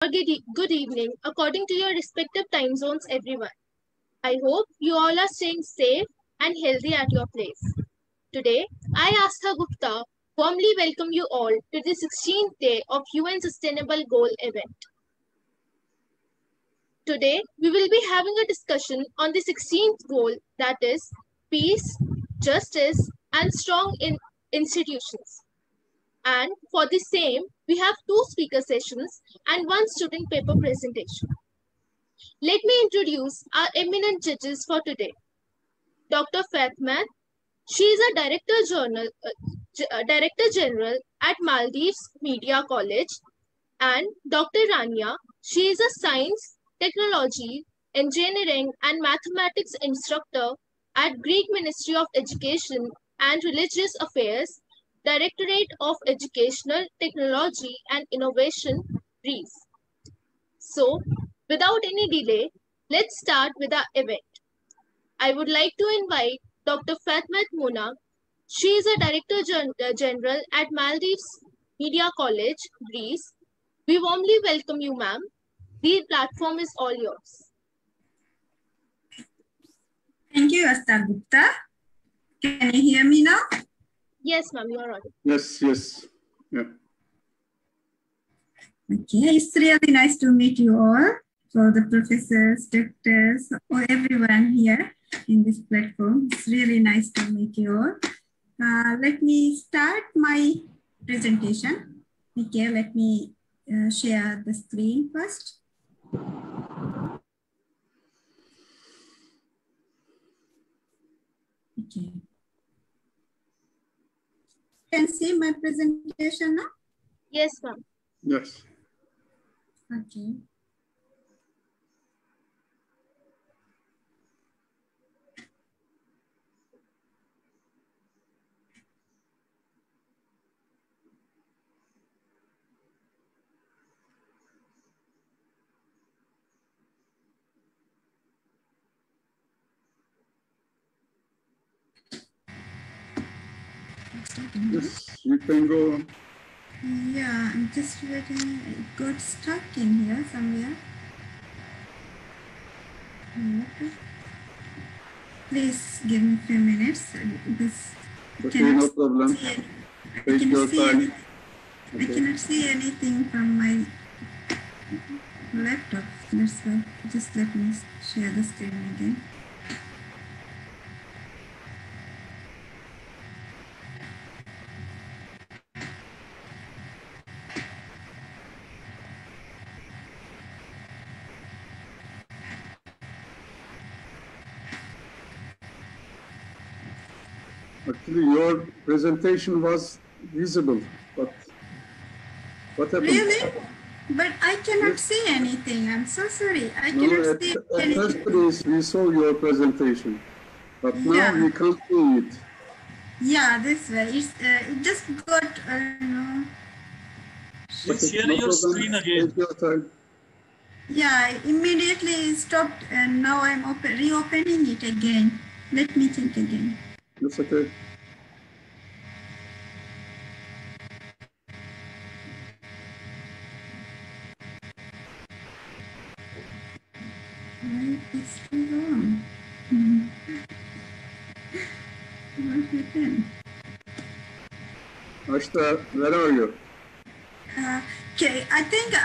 Good evening, according to your respective time zones, everyone. I hope you all are staying safe and healthy at your place. Today, I, Astha Gupta, warmly welcome you all to the 16th day of UN Sustainable Goal event. Today, we will be having a discussion on the 16th goal, that is peace, justice, and strong institutions. And for the same, we have two speaker sessions and one student paper presentation. Let me introduce our eminent judges for today. Dr. Fatman, she is a Director General at Maldives Media College, and Dr. Rania, she is a Science, Technology, Engineering and Mathematics instructor at Greek Ministry of Education and Religious Affairs, Directorate of Educational Technology and Innovation, Greece. So, without any delay, let's start with our event. I would like to invite Dr. Fatmat Mona. She is a Director General at Maldives Media College, Greece. We warmly welcome you, ma'am. The platform is all yours. Thank you, Astha Gupta. Can you hear me now? Yes, ma'am, you are audible. Yes. Yeah. Okay, it's really nice to meet you all, for the professors, doctors, or everyone here in this platform. It's really nice to meet you all. Let me start my presentation. Okay, let me share the screen first. Okay. Can see my presentation now? Yes, ma'am. Yes. Okay. Yes, you can go. Yeah, I'm just waiting. It got stuck in here somewhere. Please give me a few minutes. Okay, no problem. Take your time. I cannot see anything from my laptop. That's why. Just let me share the screen again. Actually, your presentation was visible, but what happened? Really? But I cannot see anything. I'm so sorry. I cannot see anything. At first place, we saw your presentation, but now we can't see it. Yeah, this way. It just got, no. Please share your screen again. Take your time. Yeah, I immediately stopped and now I'm reopening it again. Let me think again. That's okay. Why it's too long? What happened? Ashta, where are you? Okay, I think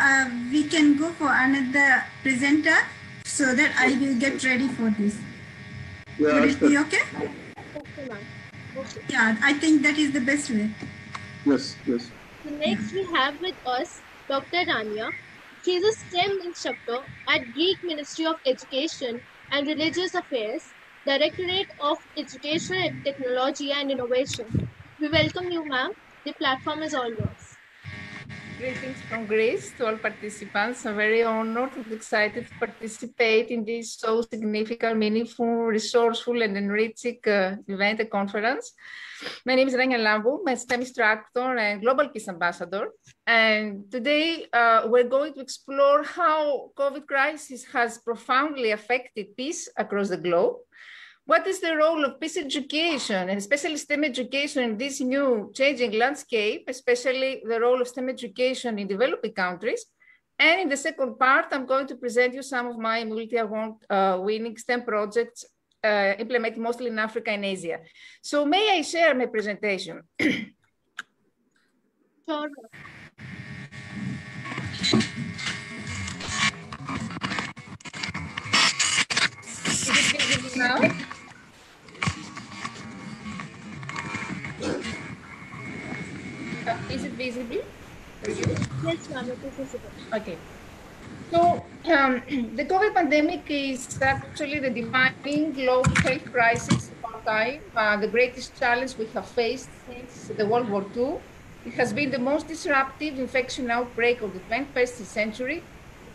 we can go for another presenter so that I will get ready for this. Yeah, Would it be okay? Okay, ma'am. Okay. Yeah, I think that is the best way. Yes. So next we have with us Dr. Rania. She is a STEM instructor at Greek Ministry of Education and Religious Affairs, Directorate of Education, Technology and Innovation. We welcome you, ma'am. The platform is all yours. Greetings from Greece to all participants. I'm very honored and excited to participate in this so significant, meaningful, resourceful, and enriching event and conference. My name is Rania Lambu, I'm a STEM instructor and Global Peace Ambassador. And today we're going to explore how COVID crisis has profoundly affected peace across the globe. What is the role of peace education, and especially STEM education, in this new changing landscape, especially the role of STEM education in developing countries? And in the second part, I'm going to present you some of my multi-award winning STEM projects implemented mostly in Africa and Asia. So may I share my presentation? Sure. Is it visible now? Is it visible for you? Yes, ma'am, it is visible. Okay. So the COVID pandemic is actually the defining global health crisis of our time, the greatest challenge we have faced since the World War II. It has been the most disruptive infection outbreak of the 21st century.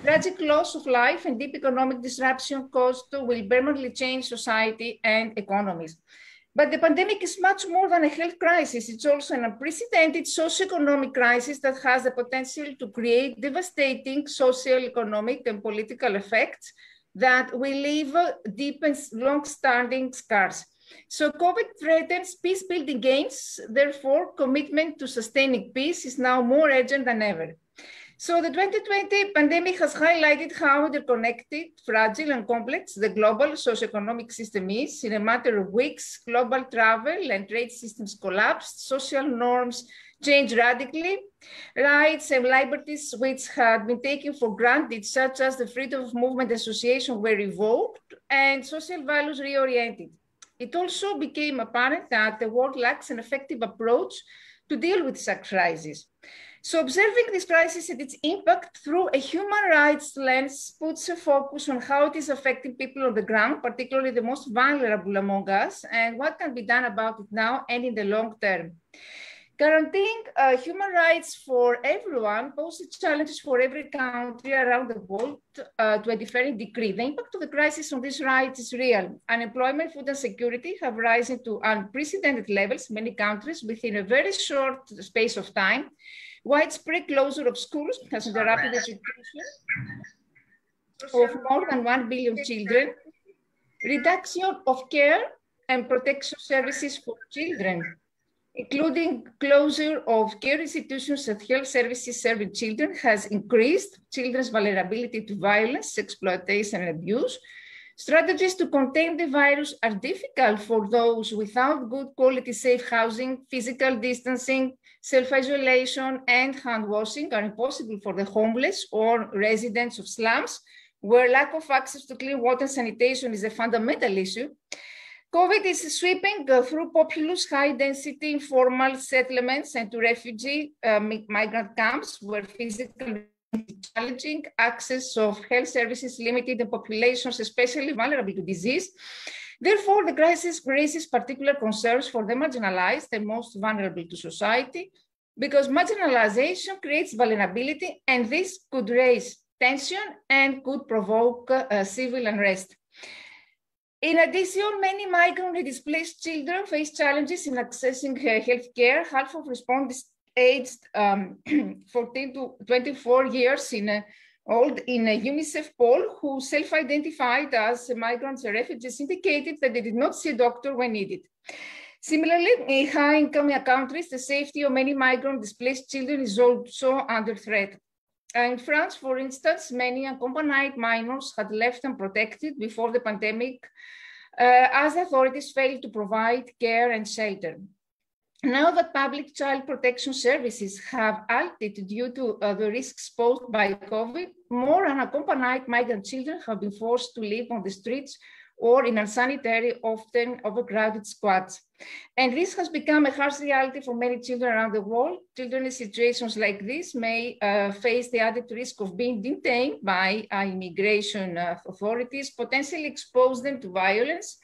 Tragic loss of life and deep economic disruption caused will permanently change society and economies. But the pandemic is much more than a health crisis. It's also an unprecedented socioeconomic crisis that has the potential to create devastating social, economic, and political effects that will leave deep and long-standing scars. So COVID threatens peace-building gains. Therefore, commitment to sustaining peace is now more urgent than ever. So the 2020 pandemic has highlighted how interconnected, fragile, and complex the global socioeconomic system is. In a matter of weeks, global travel and trade systems collapsed, social norms changed radically, rights and liberties which had been taken for granted, such as the freedom of movement and association, were revoked, and social values reoriented. It also became apparent that the world lacks an effective approach to deal with such crises. So observing this crisis and its impact through a human rights lens puts a focus on how it is affecting people on the ground, particularly the most vulnerable among us, and what can be done about it now and in the long term. Guaranteeing human rights for everyone poses challenges for every country around the world to a different degree. The impact of the crisis on these rights is real. Unemployment, food insecurity have risen to unprecedented levels in many countries within a very short space of time. Widespread closure of schools has interrupted education of more than 1 billion children. Reduction of care and protection services for children, including closure of care institutions and health services serving children, has increased children's vulnerability to violence, exploitation, and abuse. Strategies to contain the virus are difficult for those without good quality safe housing. Physical distancing, self-isolation, and hand washing are impossible for the homeless or residents of slums, where lack of access to clean water and sanitation is a fundamental issue. COVID is sweeping through populous, high-density informal settlements and to refugee migrant camps, where physical challenging, access of health services limited, and populations especially vulnerable to disease. Therefore, the crisis raises particular concerns for the marginalized and most vulnerable to society, because marginalization creates vulnerability, and this could raise tension and could provoke civil unrest. In addition, many migrant and displaced children face challenges in accessing health care. Half of respondents aged 14 to 24 years old in a UNICEF poll who self-identified as migrants and refugees indicated that they did not see a doctor when needed. Similarly, in high-income countries, the safety of many migrant displaced children is also under threat. In France, for instance, many unaccompanied minors had left unprotected before the pandemic as authorities failed to provide care and shelter. Now that public child protection services have halted due to the risks posed by COVID, more unaccompanied migrant children have been forced to live on the streets or in unsanitary, often overcrowded squads. And this has become a harsh reality for many children around the world. Children in situations like this may face the added risk of being detained by immigration authorities, potentially expose them to violence,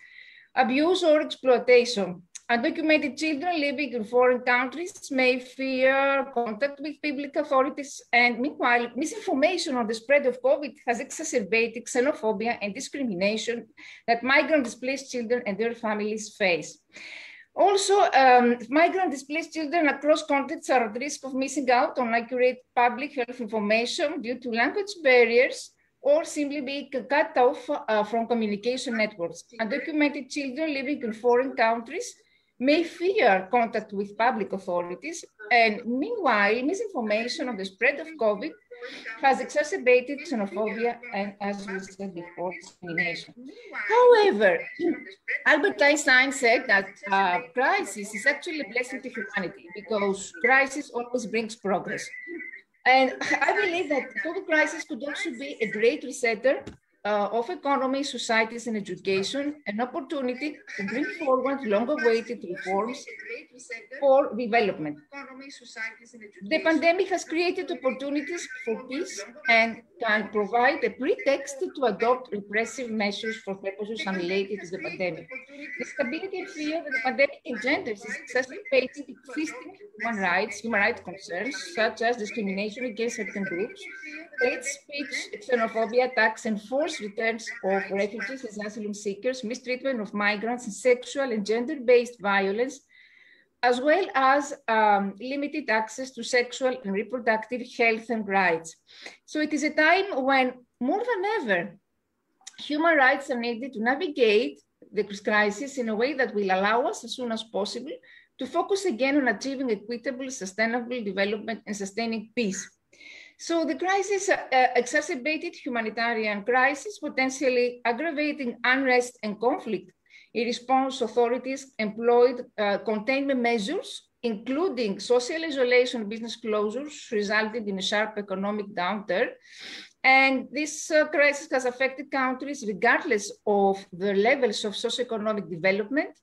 abuse, or exploitation. Undocumented children living in foreign countries may fear contact with public authorities, and meanwhile, misinformation on the spread of COVID has exacerbated xenophobia and discrimination that migrant displaced children and their families face. Also, migrant displaced children across continents are at risk of missing out on accurate public health information due to language barriers or simply being cut off from communication networks. Undocumented children living in foreign countries may fear contact with public authorities, and meanwhile, misinformation on the spread of COVID has exacerbated xenophobia and, as we said before, discrimination. However, Albert Einstein said that crisis is actually a blessing to humanity because crisis always brings progress. And I believe that COVID crisis could also be a great resetter of economy, societies, and education, an opportunity to bring forward long-awaited reforms for development. The pandemic has created opportunities for peace and can provide a pretext to adopt repressive measures for purposes unrelated to the pandemic. The stability and fear that the pandemic engenders is exacerbating existing human rights concerns, such as discrimination against certain groups, hate speech, xenophobia attacks, and forced returns of refugees as asylum seekers, mistreatment of migrants, and sexual and gender-based violence, as well as limited access to sexual and reproductive health and rights. So it is a time when, more than ever, human rights are needed to navigate the crisis in a way that will allow us, as soon as possible, to focus again on achieving equitable, sustainable development and sustaining peace. So the crisis exacerbated humanitarian crisis, potentially aggravating unrest and conflict. In response, authorities employed containment measures, including social isolation and business closures, resulting in a sharp economic downturn. And this crisis has affected countries regardless of their levels of socioeconomic development.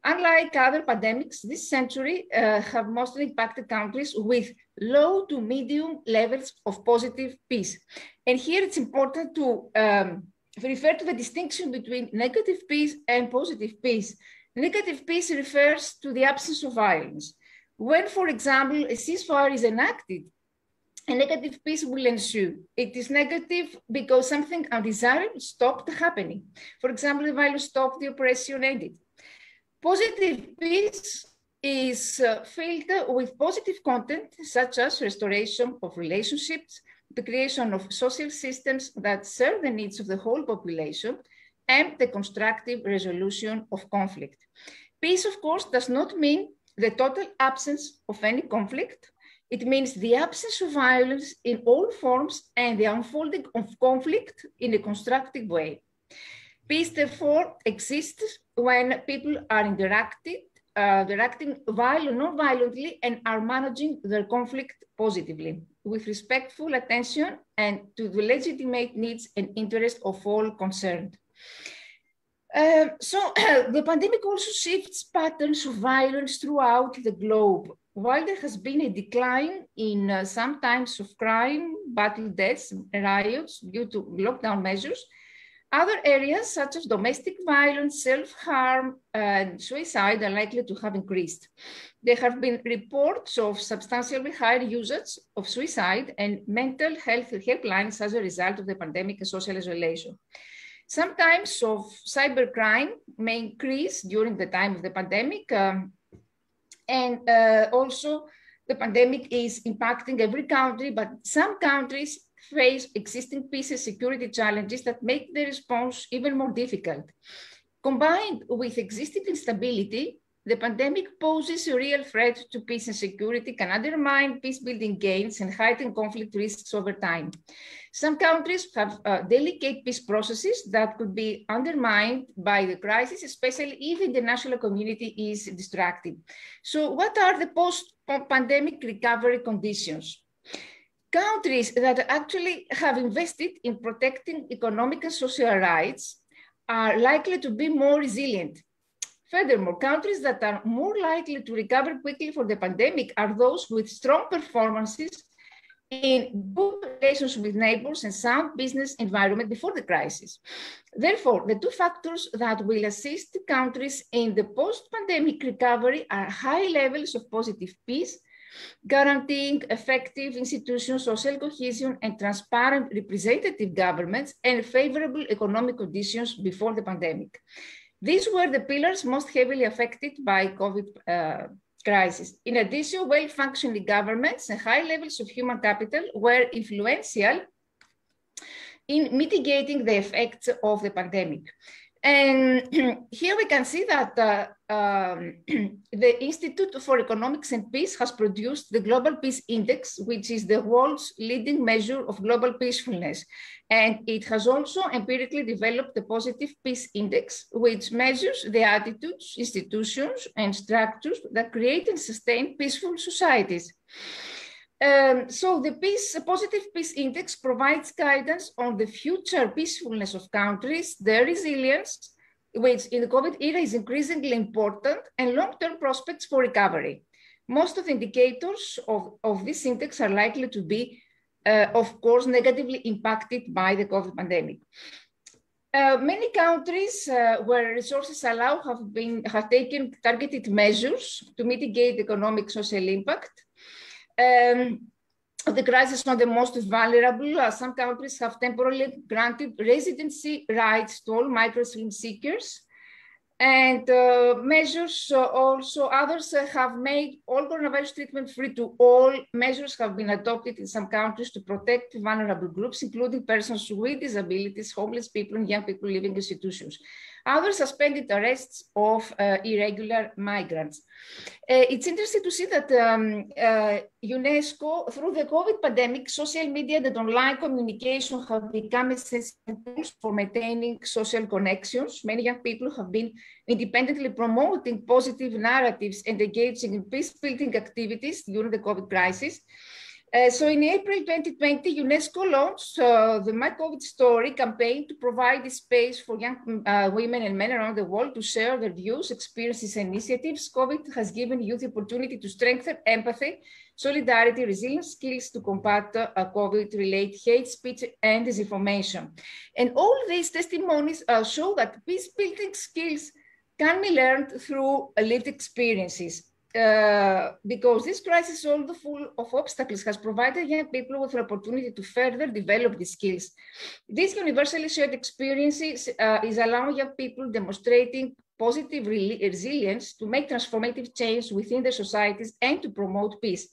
Unlike other pandemics this century, have mostly impacted countries with low to medium levels of positive peace. And here it's important to refer to the distinction between negative peace and positive peace. Negative peace refers to the absence of violence. When, for example, a ceasefire is enacted, a negative peace will ensue. It is negative because something undesirable stopped happening. For example, the violence stopped, the oppression ended. Positive peace is filled with positive content, such as restoration of relationships, the creation of social systems that serve the needs of the whole population, and the constructive resolution of conflict. Peace, of course, does not mean the total absence of any conflict. It means the absence of violence in all forms and the unfolding of conflict in a constructive way. Peace, therefore, exists when people are interacting non-violently and are managing their conflict positively, with respectful attention and to the legitimate needs and interests of all concerned. The pandemic also shifts patterns of violence throughout the globe. While there has been a decline in some types of crime, battle deaths, and riots due to lockdown measures, other areas such as domestic violence, self-harm, and suicide are likely to have increased. There have been reports of substantially higher usage of suicide and mental health helplines as a result of the pandemic and social isolation. Some types of cybercrime may increase during the time of the pandemic, and also the pandemic is impacting every country, but some countries face existing peace and security challenges that make the response even more difficult. Combined with existing instability, the pandemic poses a real threat to peace and security, can undermine peace-building gains and heighten conflict risks over time. Some countries have delicate peace processes that could be undermined by the crisis, especially if the international community is distracted. So what are the post-pandemic recovery conditions? Countries that actually have invested in protecting economic and social rights are likely to be more resilient. Furthermore, countries that are more likely to recover quickly from the pandemic are those with strong performances in good relations with neighbors and sound business environment before the crisis. Therefore, the two factors that will assist countries in the post-pandemic recovery are high levels of positive peace, guaranteeing effective institutional social cohesion and transparent representative governments, and favorable economic conditions before the pandemic. These were the pillars most heavily affected by COVID crisis. In addition, well-functioning governments and high levels of human capital were influential in mitigating the effects of the pandemic. And here we can see that the Institute for Economics and Peace has produced the Global Peace Index, which is the world's leading measure of global peacefulness. And it has also empirically developed the Positive Peace Index, which measures the attitudes, institutions, and structures that create and sustain peaceful societies. So the Positive Peace Index provides guidance on the future peacefulness of countries, their resilience, which in the COVID era is increasingly important, and long-term prospects for recovery. Most of the indicators of this index are likely to be, of course, negatively impacted by the COVID pandemic. Many countries where resources allow have taken targeted measures to mitigate economic social impact. The crisis on the most vulnerable. Some countries have temporarily granted residency rights to all migrant seekers. And measures also, others have made all coronavirus treatment free to all. Measures have been adopted in some countries to protect vulnerable groups, including persons with disabilities, homeless people, and young people living in institutions. Others suspended arrests of irregular migrants. It's interesting to see that UNESCO, through the COVID pandemic, social media and online communication have become essential tools for maintaining social connections. Many young people have been independently promoting positive narratives and engaging in peace-building activities during the COVID crisis. So in April 2020, UNESCO launched the My COVID Story campaign to provide a space for young women and men around the world to share their views, experiences, and initiatives. COVID has given youth the opportunity to strengthen empathy, solidarity, resilience skills to combat COVID-related hate speech and disinformation. And all these testimonies show that peace-building skills can be learned through lived experiences. Because this crisis, although full of obstacles, has provided young people with an opportunity to further develop these skills. This universally shared experiences is allowing young people demonstrating positive resilience to make transformative change within their societies and to promote peace.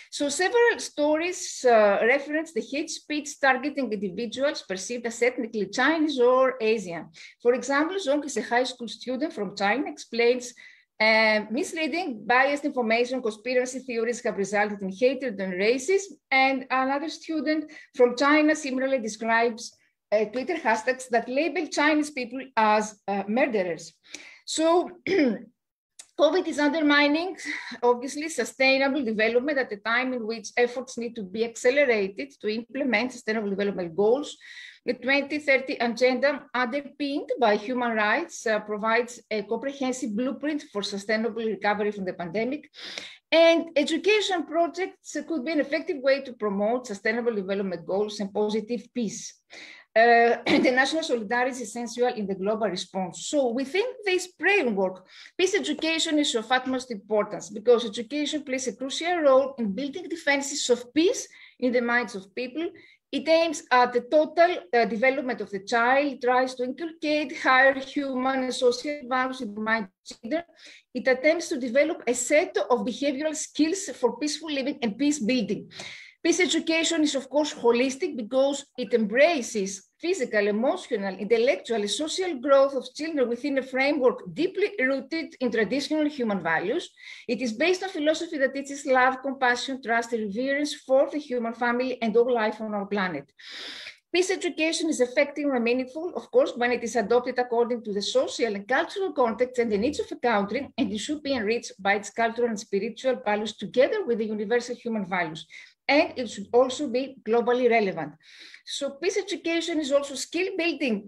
So several stories reference the hate speech targeting individuals perceived as ethnically Chinese or Asian. For example, Zhong is a high school student from China, explains misleading, biased information, conspiracy theories have resulted in hatred and racism. And another student from China similarly describes Twitter hashtags that label Chinese people as murderers. So COVID is undermining, obviously, sustainable development at a time in which efforts need to be accelerated to implement sustainable development goals. The 2030 agenda, underpinned by human rights, provides a comprehensive blueprint for sustainable recovery from the pandemic. And education projects could be an effective way to promote sustainable development goals and positive peace. International solidarity is essential in the global response. So within this framework, peace education is of utmost importance because education plays a crucial role in building defenses of peace in the minds of people. It aims at the total development of the child, tries to inculcate higher human and social values in the mind of children. It attempts to develop a set of behavioral skills for peaceful living and peace building. Peace education is, of course, holistic because it embraces physical, emotional, intellectual, and social growth of children within a framework deeply rooted in traditional human values. It is based on philosophy that teaches love, compassion, trust, and reverence for the human family and all life on our planet. Peace education is effective and meaningful, of course, when it is adopted according to the social and cultural context and the needs of a country, and it should be enriched by its cultural and spiritual values together with the universal human values. And it should also be globally relevant. So peace education is also skill building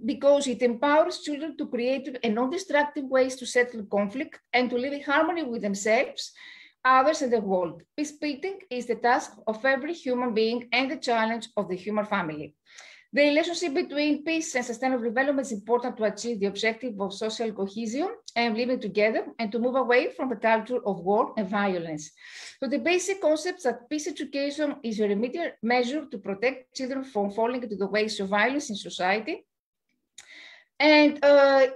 because it empowers children to create and non-destructive ways to settle conflict and to live in harmony with themselves, others, and the world. Peace building is the task of every human being and the challenge of the human family. The relationship between peace and sustainable development is important to achieve the objective of social cohesion and living together and to move away from the culture of war and violence. So the basic concepts that peace education is a remedial measure to protect children from falling into the ways of violence in society. And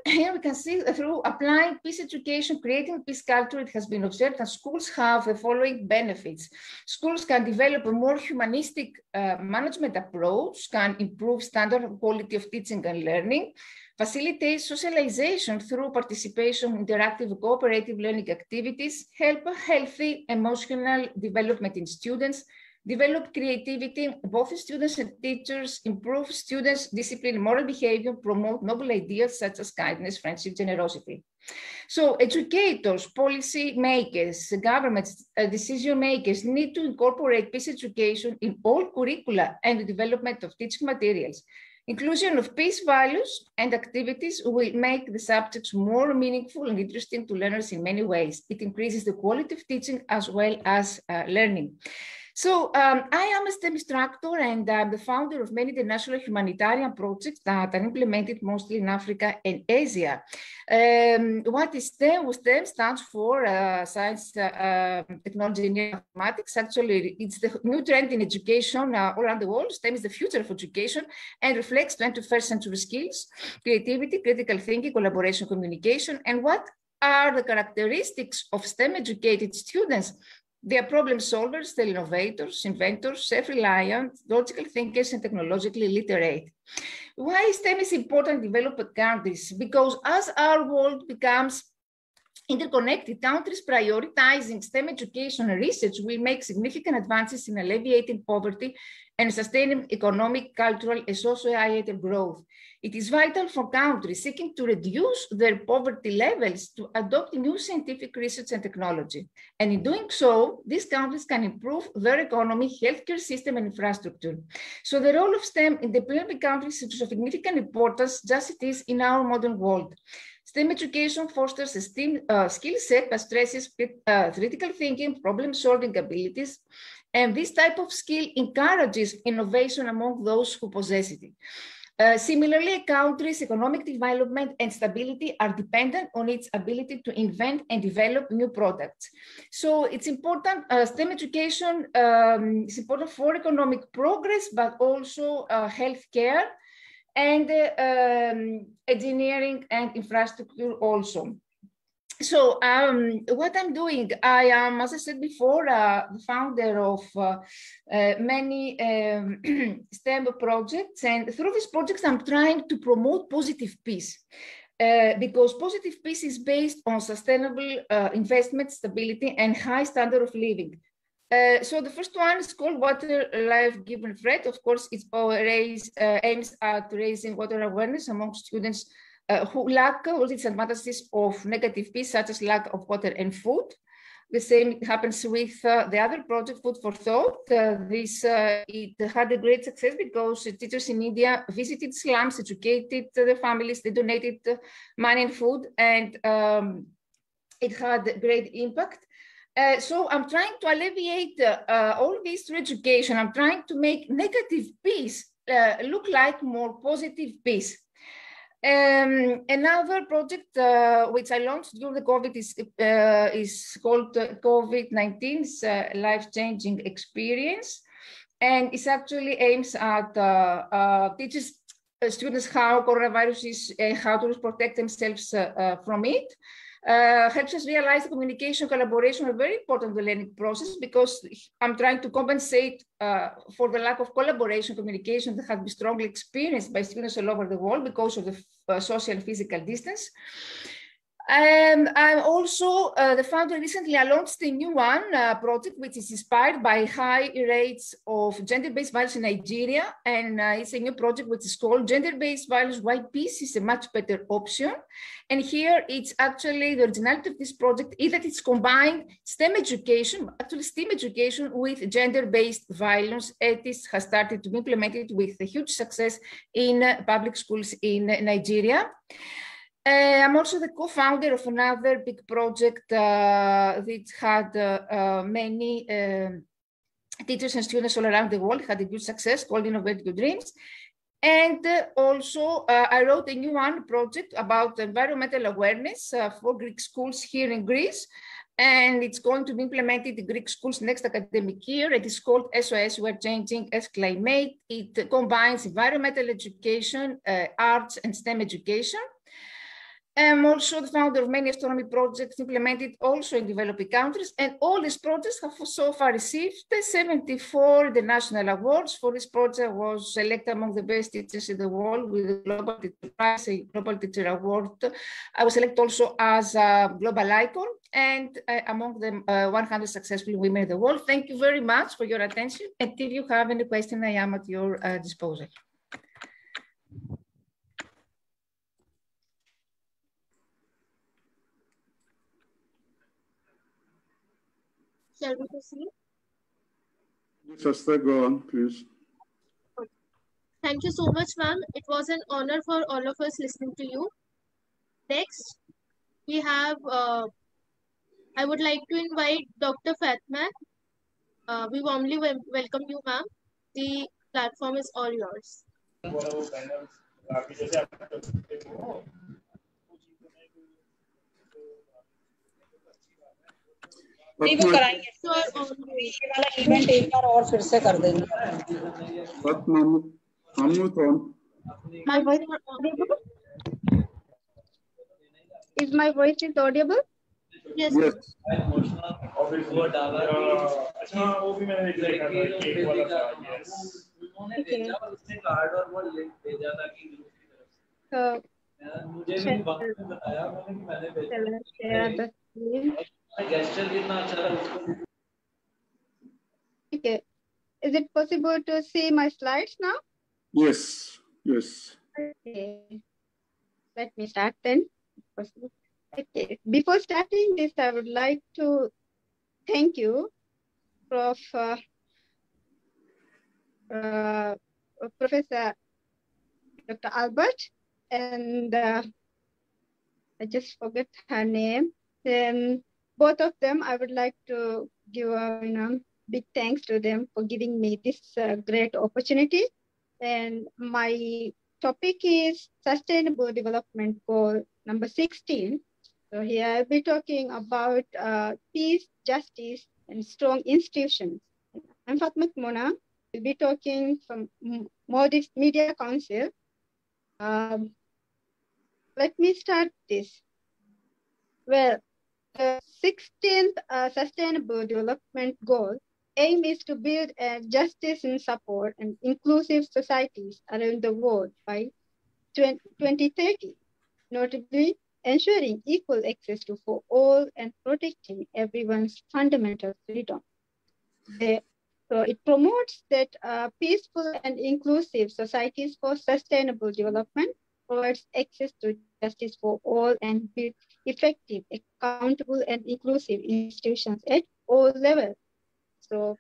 here we can see through applying peace education, creating peace culture, it has been observed that schools have the following benefits. Schools can develop a more humanistic management approach, can improve standard of quality of teaching and learning, facilitate socialization through participation in interactive cooperative learning activities, help a healthy emotional development in students, develop creativity, both students and teachers, improve students' discipline, moral behavior, promote noble ideas such as kindness, friendship, generosity. So educators, policy makers, governments, decision makers need to incorporate peace education in all curricula and the development of teaching materials. Inclusion of peace values and activities will make the subjects more meaningful and interesting to learners in many ways. It increases the quality of teaching as well as learning. So I am a STEM instructor and I'm the founder of many international humanitarian projects that are implemented mostly in Africa and Asia. What is STEM? Well, STEM stands for science, technology, and mathematics. Actually, it's the new trend in education all around the world. STEM is the future of education and reflects 21st century skills, creativity, critical thinking, collaboration, communication. And what are the characteristics of STEM educated students? They are problem solvers, they're innovators, inventors, self-reliant, logical thinkers, and technologically literate. Why STEM is important in developed countries? Because as our world becomes interconnected, countries prioritizing STEM education and research will make significant advances in alleviating poverty and sustaining economic, cultural, and societal growth. It is vital for countries seeking to reduce their poverty levels to adopt new scientific research and technology. And in doing so, these countries can improve their economy, healthcare system, and infrastructure. So the role of STEM in developing countries is of significant importance, just it is in our modern world. STEM education fosters a STEM skill set that stresses critical thinking, problem-solving abilities, and this type of skill encourages innovation among those who possess it. Similarly, a country's economic development and stability are dependent on its ability to invent and develop new products. So it's important, STEM education is important for economic progress, but also healthcare and engineering and infrastructure also. So what I'm doing, I am, as I said before, the founder of many STEM projects. And through these projects, I'm trying to promote positive peace. Because positive peace is based on sustainable investment, stability, and high standard of living. So the first one is called Water Life Given Threat. Of course, it aims at raising water awareness among students who lack all the disadvantages of negative peace, such as lack of water and food. The same happens with the other project, Food for Thought. It had a great success because teachers in India visited slums, educated their families, they donated money and food, and it had a great impact. So I'm trying to alleviate all this through education. I'm trying to make negative peace look like more positive peace. Another project which I launched during the COVID is called COVID-19 Life-Changing Experience. And it actually aims at teaches students how coronavirus is, how to protect themselves from it. Helps us realize the communication, collaboration are very important in the learning process, because I'm trying to compensate for the lack of collaboration, communication that has been strongly experienced by students all over the world because of the social and physical distance. And I'm also the founder. Recently, I launched a new project, which is inspired by high rates of gender-based violence in Nigeria. And it's a new project which is called Gender-Based Violence, Why Peace is a Much Better Option. And here it's actually the originality of this project is that it's combined STEM education, actually STEM education with gender-based violence. It has started to be implemented with a huge success in public schools in Nigeria. I'm also the co-founder of another big project that had many teachers and students all around the world, had a huge success, called Innovate Your Dreams. And also I wrote a new project about environmental awareness for Greek schools here in Greece. and it's going to be implemented in Greek schools next academic year. It is called SOS, We're Changing as Climate. It combines environmental education, arts, and STEM education. I'm also the founder of many astronomy projects implemented also in developing countries, and all these projects have so far received 74 international awards. For this project, I was selected among the best teachers in the world with the Global Teacher Prize, a Global Teacher Award. I was selected also as a global icon and among the 100 successful women in the world. Thank you very much for your attention. And if you have any question, I am at your disposal. Shall we proceed? Just go on, please. Thank you so much, ma'am. It was an honor for all of us listening to you. Next, we have, I would like to invite Dr. Fatma. We warmly welcome you, ma'am. The platform is all yours. नहीं वो कराएंगे ये वाला event एक बार और फिर से कर देंगे My voice is audible? Is my voice audible? Yes. Yes. Okay. So, share the screen. Okay. Is it possible to see my slides now? Yes. Yes. Okay. Let me start then. Okay. Before starting this, I would like to thank you, Professor Dr. Albert, and I just forget her name. Then both of them, I would like to give a big thanks to them for giving me this great opportunity. And my topic is Sustainable Development Goal number 16. So here I'll be talking about peace, justice, and strong institutions. I'm Fatma Mona. We'll be talking from Maldives Media Council. Let me start this. Well, the 16th Sustainable Development Goal aim is to build a justice and support and inclusive societies around the world by 2030, notably ensuring equal access to for all and protecting everyone's fundamental freedom. So it promotes that peaceful and inclusive societies for sustainable development, provides access to justice for all, and build effective, accountable, and inclusive institutions at all levels. So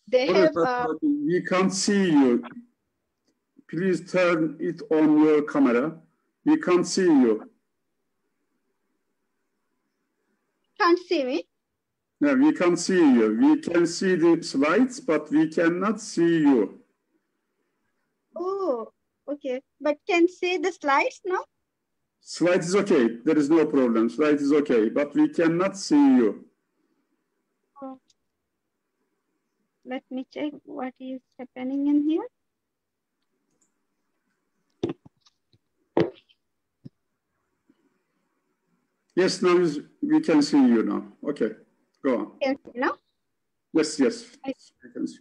they have... we can't see you. Please turn it on your camera. We can't see you. Can't see me? No, we can't see you. We can see the slides, but we cannot see you. Oh, okay. But can see the slides now? Slide is okay. There is no problem. Slide is okay, but we cannot see you. Oh. Let me check what is happening in here. Yes, now we can see you now. Okay, go on. Can see now? Yes, yes. I can see.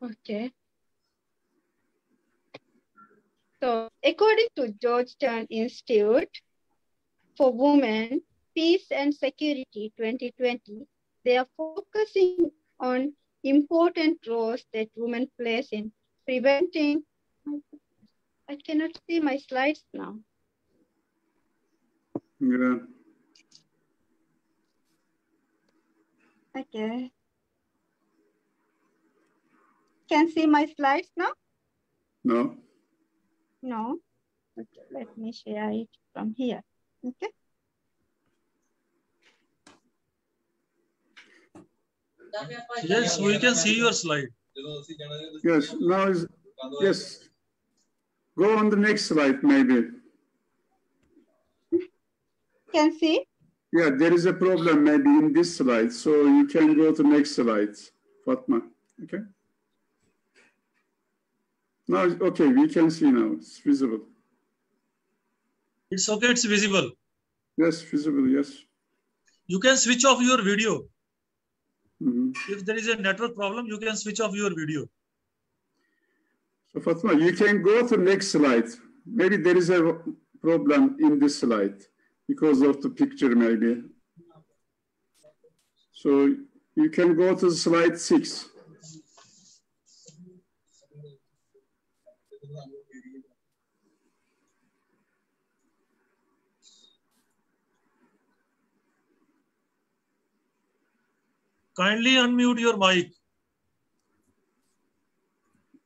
Okay. So according to Georgetown Institute for Women, Peace and Security 2020, they are focusing on important roles that women play in preventing... I cannot see my slides now. Yeah. Okay. Can see my slides now? No. No. Okay, let me share it from here. Okay. Yes, we can see your slide. Yes, now is, yes. Go on the next slide, maybe. Can see? Yeah, there is a problem maybe in this slide, so you can go to the next slide, Fatma. Okay. Now, okay, we can see now. It's visible. It's okay, it's visible. Yes, visible, yes. You can switch off your video. Mm-hmm. If there is a network problem, you can switch off your video. So Fatma, you can go to the next slide. Maybe there is a problem in this slide because of the picture maybe. So you can go to slide 6. Kindly unmute your mic.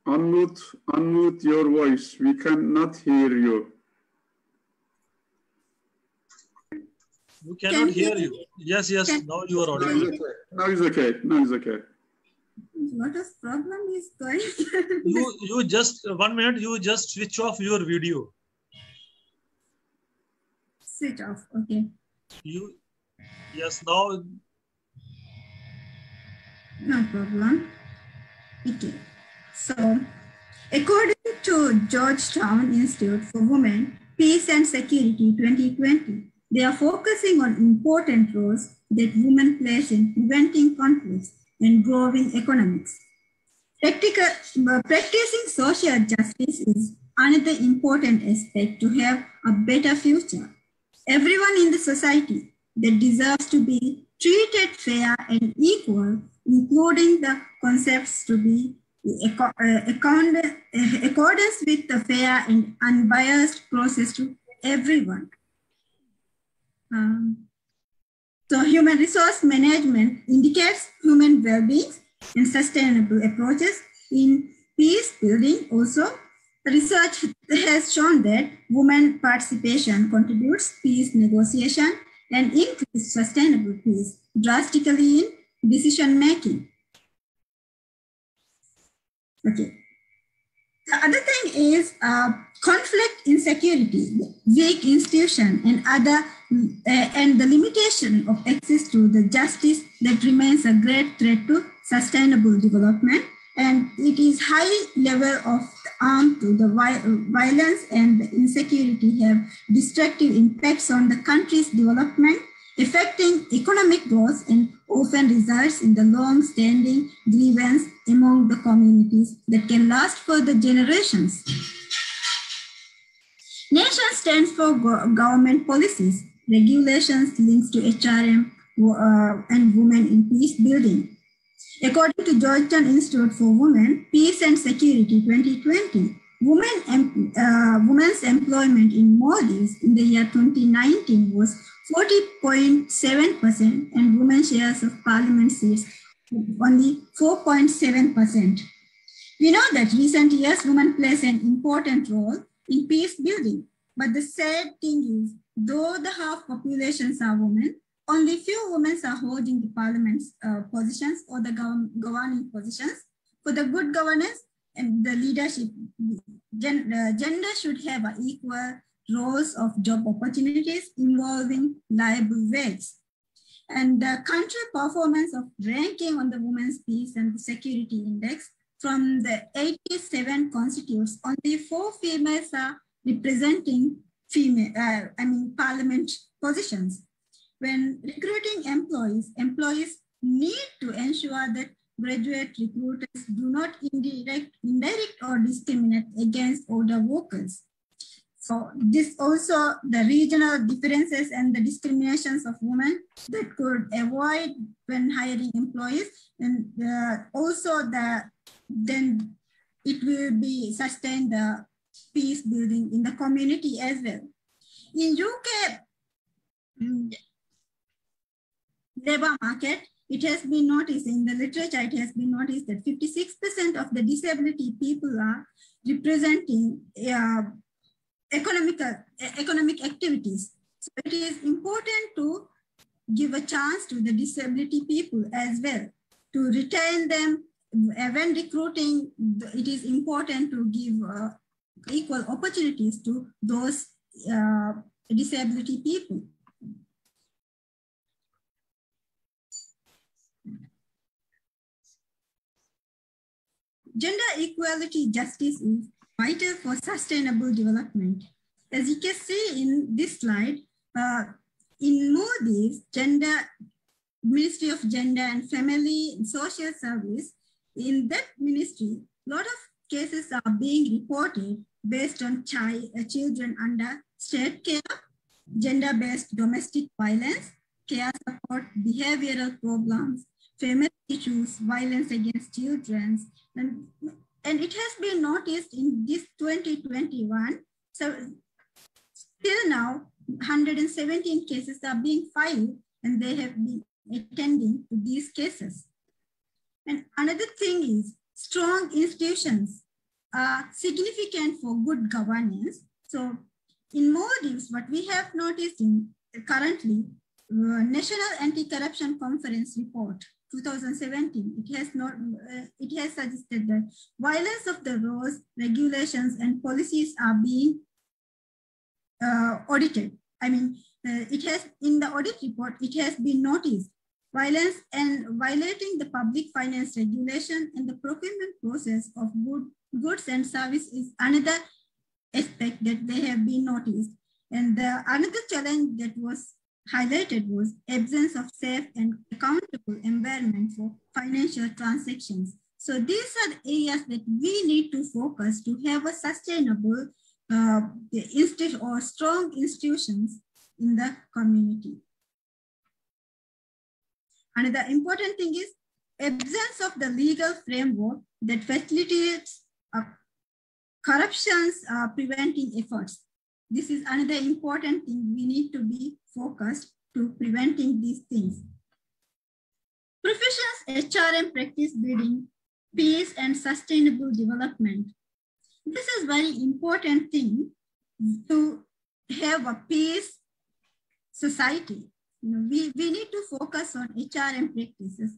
Unmute your voice. We cannot hear you. We cannot hear you. Yes, now you are audible. Now it's okay. Now it's okay. What is problem is going? You just 1 minute. You just switch off your video. Switch off. Okay. Yes, now. No problem. Okay. So, according to Georgetown Institute for Women, Peace and Security 2020, they are focusing on important roles that women play in preventing conflicts and growing economics. Practicing social justice is another important aspect to have a better future. Everyone in the society that deserves to be treated fair and equal, including the concepts to be accordance with the fair and unbiased process to everyone. So human resource management indicates human well-being and sustainable approaches in peace building. Also, research has shown that women participation contributes peace negotiation and increase sustainable peace drastically in decision making. Okay. The other thing is conflict insecurity, weak institution, and the limitation of access to the justice that remains a great threat to sustainable development. And it is high level of harm to the violence and the insecurity have destructive impacts on the country's development, affecting economic growth and often results in the long-standing grievance among the communities that can last for the generations. Nation stands for government policies, regulations linked to HRM and women in peace building. According to Georgetown Institute for Women, Peace and Security 2020, women's employment in Maldives in the year 2019 was 40.7% and women's shares of parliament seats only 4.7%. We know that recent years women plays an important role in peace building, but the sad thing is, though the half populations are women, only few women are holding the parliament's positions or the governing positions. For the good governance and the leadership, gender should have equal roles of job opportunities involving liable wage. And the country performance of ranking on the Women's Peace and Security Index from the 87 constitutes, only 4 females are representing parliament positions. When recruiting employees need to ensure that graduate recruiters do not indirect or discriminate against older workers. So this also the regional differences and the discriminations of women that could avoid when hiring employees, and also then it will be sustain the peace building in the community as well. In UK labor market, it has been noticed in the literature, it has been noticed that 56% of the disability people are representing economic activities. So it is important to give a chance to the disability people as well. To retain them when recruiting, it is important to give equal opportunities to those disability people. Gender equality justice is vital for sustainable development. As you can see in this slide, in Modi's Ministry of Gender and Family and Social Service, in that ministry, a lot of cases are being reported based on children under state care, gender-based domestic violence, care support, behavioral problems, family issues, violence against children, and it has been noticed in this 2021. So till now, 117 cases are being filed, and they have been attending to these cases. And another thing is strong institutions are significant for good governance. So in Maldives, what we have noticed in currently, National Anti-Corruption Conference report 2017, it has suggested that violence of the laws, regulations, and policies are being audited. I mean, it has in the audit report, it has been noticed violence and violating the public finance regulation and the procurement process of goods and service is another aspect that they have been noticed. And another challenge that was highlighted was absence of safe and accountable environment for financial transactions. So these are the areas that we need to focus to have a sustainable or strong institutions in the community. Another important thing is absence of the legal framework that facilitates corruptions preventing efforts. This is another important thing we need to be focused to preventing these things. Professions, HRM practice building, peace and sustainable development. This is very important thing to have a peace society. We need to focus on HRM practices.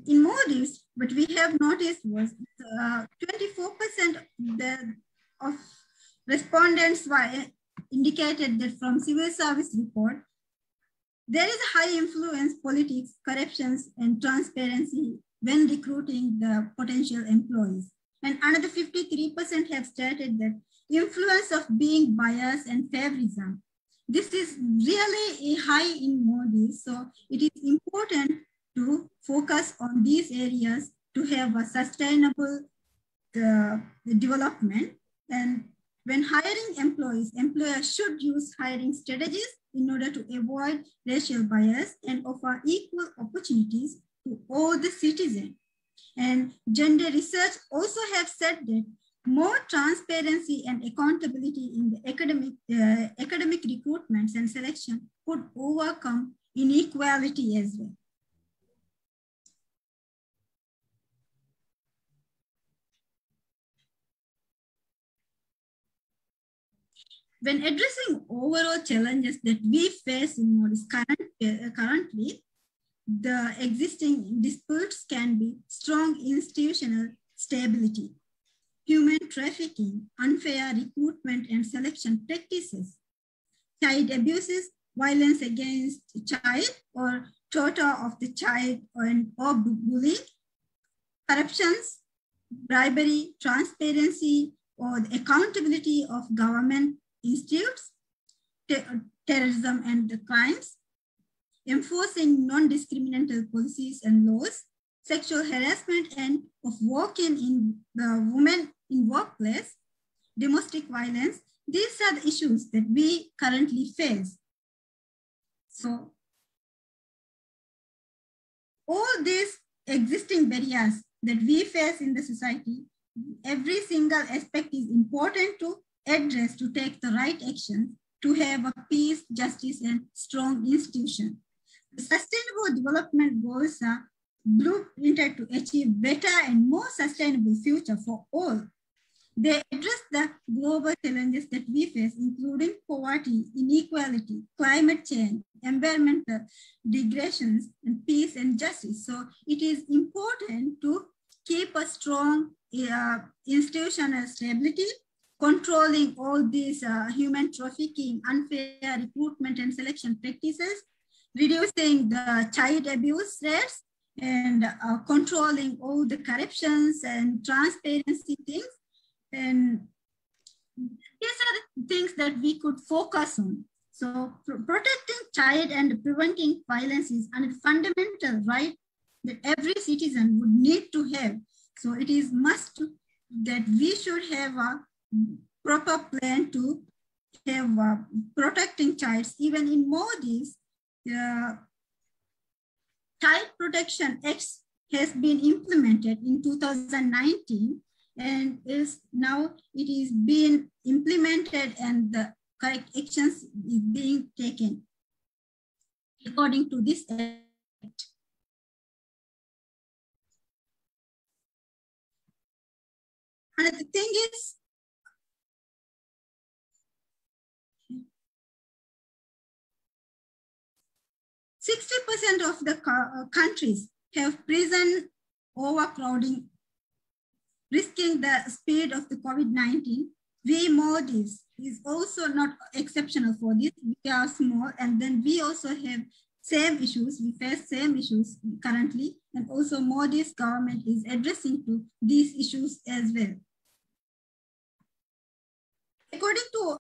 In Maldives, what we have noticed was 24% of respondents indicated that from civil service report, there is high influence politics, corruptions, and transparency when recruiting the potential employees. And another 53% have stated that influence of being biased and favorism. This is really a high in Maldives, so it is important to focus on these areas to have a sustainable development. And when hiring employees, employers should use hiring strategies in order to avoid racial bias and offer equal opportunities to all the citizens. And gender research also have said that more transparency and accountability in the academic recruitments and selection could overcome inequality as well. When addressing overall challenges that we face in Maldives currently, the existing disputes can be strong institutional stability, human trafficking, unfair recruitment and selection practices, child abuses, violence against child or torture of the child or bullying, corruptions, bribery, transparency, or the accountability of government institutes, terrorism and the crimes, enforcing non-discriminatory policies and laws, sexual harassment and of working in the women in workplace, domestic violence. These are the issues that we currently face. So all these existing barriers that we face in the society, every single aspect is important to address, to take the right action, to have a peace, justice, and strong institution. The Sustainable Development Goals are blueprinted to achieve better and more sustainable future for all. They address the global challenges that we face, including poverty, inequality, climate change, environmental degradations, and peace and justice. So it is important to keep a strong institutional stability controlling all these human trafficking, unfair recruitment and selection practices, reducing the child abuse rates, and controlling all the corruptions and transparency things. And these are the things that we could focus on. So protecting child and preventing violence is a fundamental right that every citizen would need to have. So it is must that we should have a proper plan to have protecting child. Even in Modi's Child Protection Act has been implemented in 2019 and is now it is being implemented and the correct actions is being taken according to this act. Another thing is, %60 of the countries have prison overcrowding, risking the spread of the COVID-19. We Maldives is also not exceptional for this. We are small, and then we also have same issues. We face same issues currently, and also Maldives government is addressing to these issues as well. According to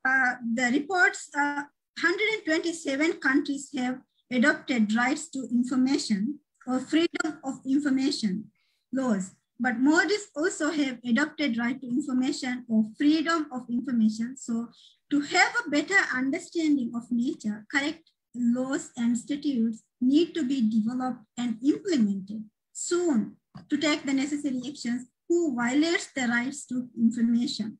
the reports, 127 countries have adopted rights to information or freedom of information laws. But Maldives also have adopted right to information or freedom of information. So to have a better understanding of nature, correct laws and statutes need to be developed and implemented soon to take the necessary actions who violates the rights to information.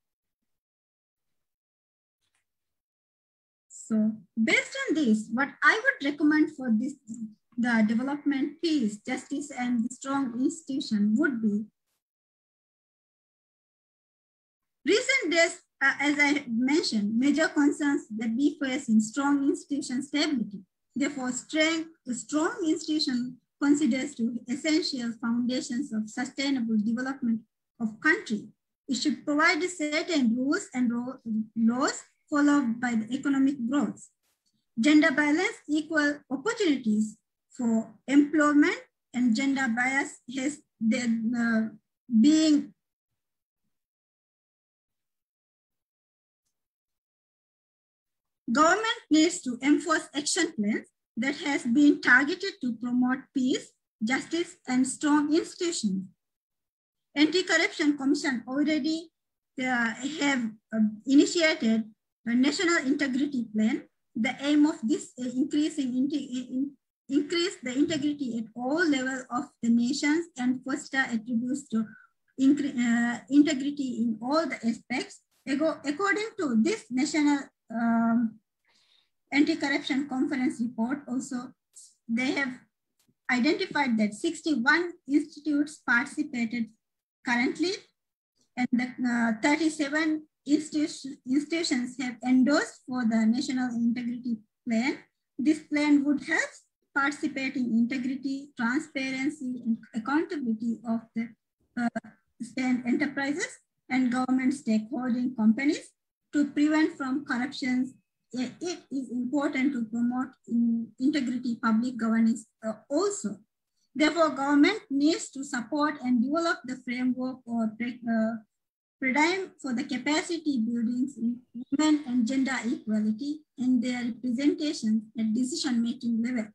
So based on this, what I would recommend for this, the development, peace, justice, and the strong institution would be recent days, as I mentioned, major concerns that we face in strong institution stability. Therefore, strong institution considers to be essential foundations of sustainable development of country. It should provide certain rules and laws followed by the economic growth. Gender balance, equal opportunities for employment, and gender bias has being government needs to enforce action plans that has been targeted to promote peace, justice, and strong institutions. Anti-Corruption Commission already have initiated a national integrity plan. The aim of this is increase the integrity at all levels of the nations and foster attributes to integrity in all the aspects. According to this national anti-corruption conference report, also they have identified that 61 institutes participated currently, and the 37 institutions have endorsed for the national integrity plan. This plan would help participating integrity, transparency, and accountability of the state enterprises and government stakeholding companies to prevent from corruptions. It is important to promote integrity public governance also. Therefore, government needs to support and develop the framework or paradigm for the capacity buildings in women and gender equality and their representation at decision-making level.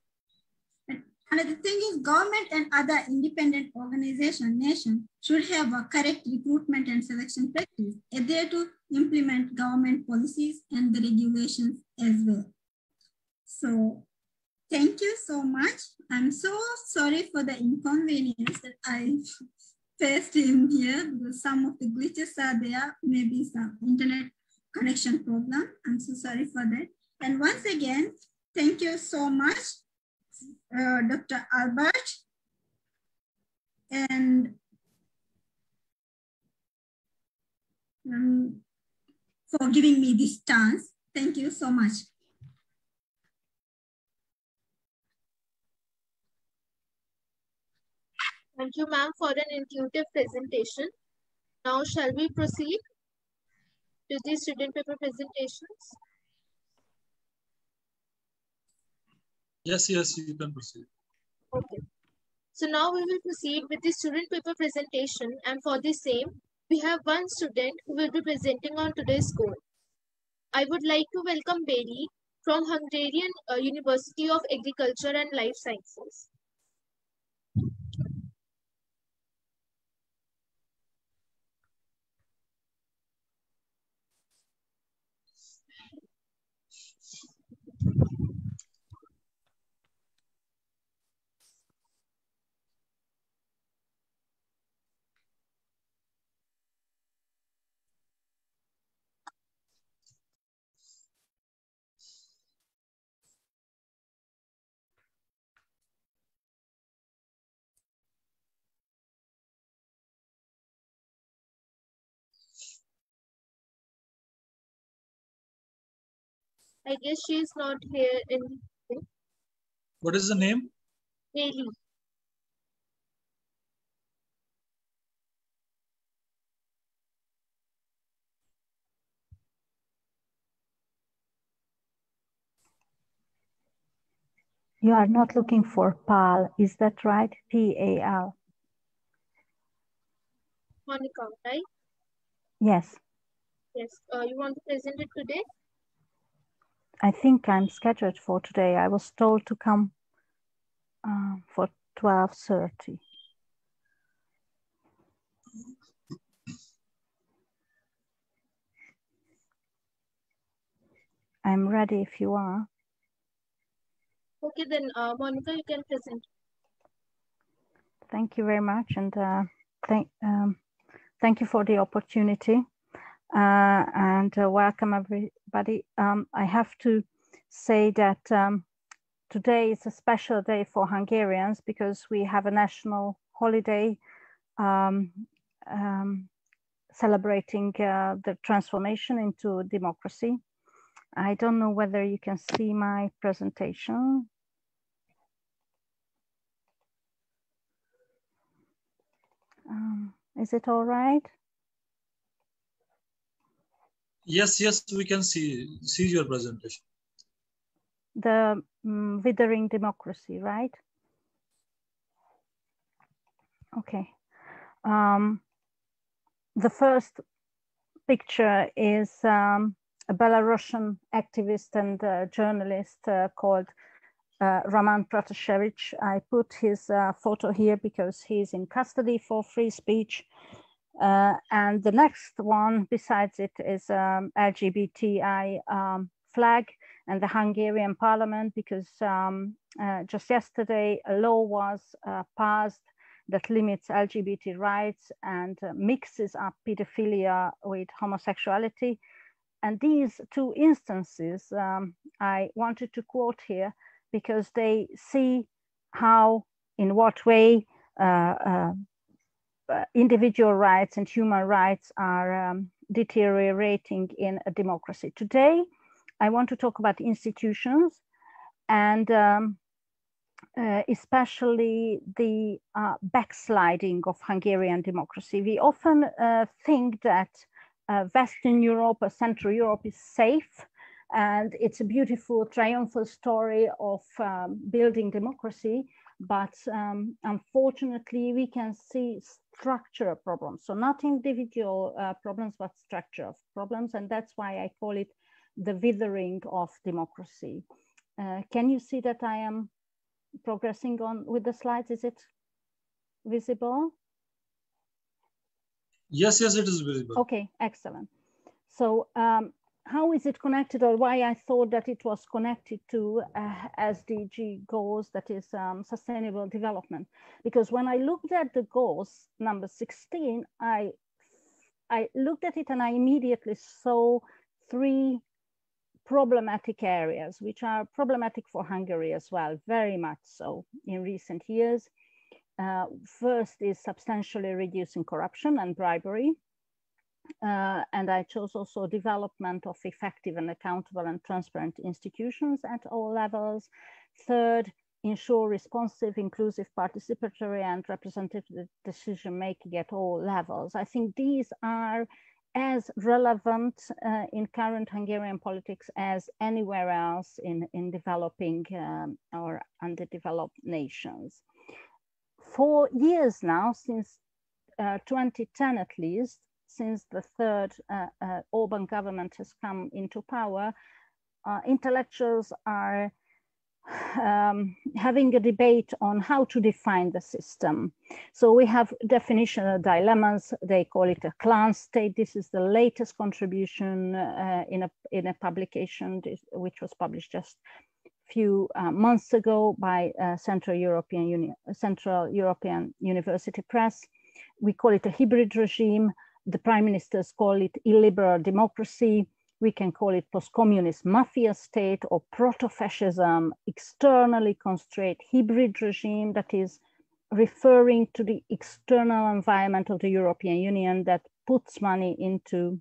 And another thing is government and other independent organization, nation should have a correct recruitment and selection practice, adhere to implement government policies and the regulations as well. So thank you so much. I'm so sorry for the inconvenience that I faced in here because some of the glitches are there, maybe some internet connection problem. I'm so sorry for that. And once again, thank you so much, Dr. Albert, and for giving me this chance. Thank you so much. Thank you, ma'am, for an intuitive presentation. Now, shall we proceed? to the student paper presentations? Yes, yes, you can proceed. Okay. So now we will proceed with the student paper presentation, and for the same, we have one student who will be presenting on today's course. I would like to welcome Beri from Hungarian University of Agriculture and Life Sciences. I guess she is not here in. What is the name? Really. You are not looking for PAL, is that right? P-A-L. Monica, right? Yes. Yes. You want to present it today? I think I'm scheduled for today. I was told to come for 12:30. I'm ready if you are. Okay, then Monica, you can present. Thank you very much, and thank you for the opportunity, and welcome everybody. I have to say that today is a special day for Hungarians because we have a national holiday celebrating the transformation into democracy. I don't know whether you can see my presentation. Is it all right? Yes, yes, we can see your presentation. The withering democracy, right? Okay. The first picture is a Belarusian activist and journalist called Roman Protasevich. I put his photo here because he's in custody for free speech. And the next one besides it is LGBTI flag and the Hungarian parliament, because just yesterday a law was passed that limits LGBT rights and mixes up pedophilia with homosexuality. And these two instances I wanted to quote here because they see how, in what way individual rights and human rights are deteriorating in a democracy. Today, I want to talk about institutions and especially the backsliding of Hungarian democracy. We often think that Western Europe or Central Europe is safe, and it's a beautiful, triumphal story of building democracy. But unfortunately, we can see structural problems. So not individual problems, but structural problems. And that's why I call it the withering of democracy. Can you see that I am progressing on with the slides? Is it visible? Yes, yes, it is visible. Okay, excellent. So how is it connected, or why I thought that it was connected to SDG goals, that is sustainable development? Because when I looked at the goals, number 16, I looked at it and I immediately saw three problematic areas, which are problematic for Hungary as well, very much so in recent years. First is substantially reducing corruption and bribery. And I chose also development of effective and accountable and transparent institutions at all levels. Third, ensure responsive, inclusive, participatory and representative decision-making at all levels. I think these are as relevant in current Hungarian politics as anywhere else in developing or underdeveloped nations. For years now, since 2010 at least, since the third Orban government has come into power, intellectuals are having a debate on how to define the system. So we have definitional dilemmas. They call it a clan state. This is the latest contribution in a publication which was published just a few months ago by Central European University Press. We call it a hybrid regime. The prime ministers call it illiberal democracy. We can call it post-communist mafia state or proto-fascism, externally constrained hybrid regime, that is referring to the external environment of the European Union that puts money into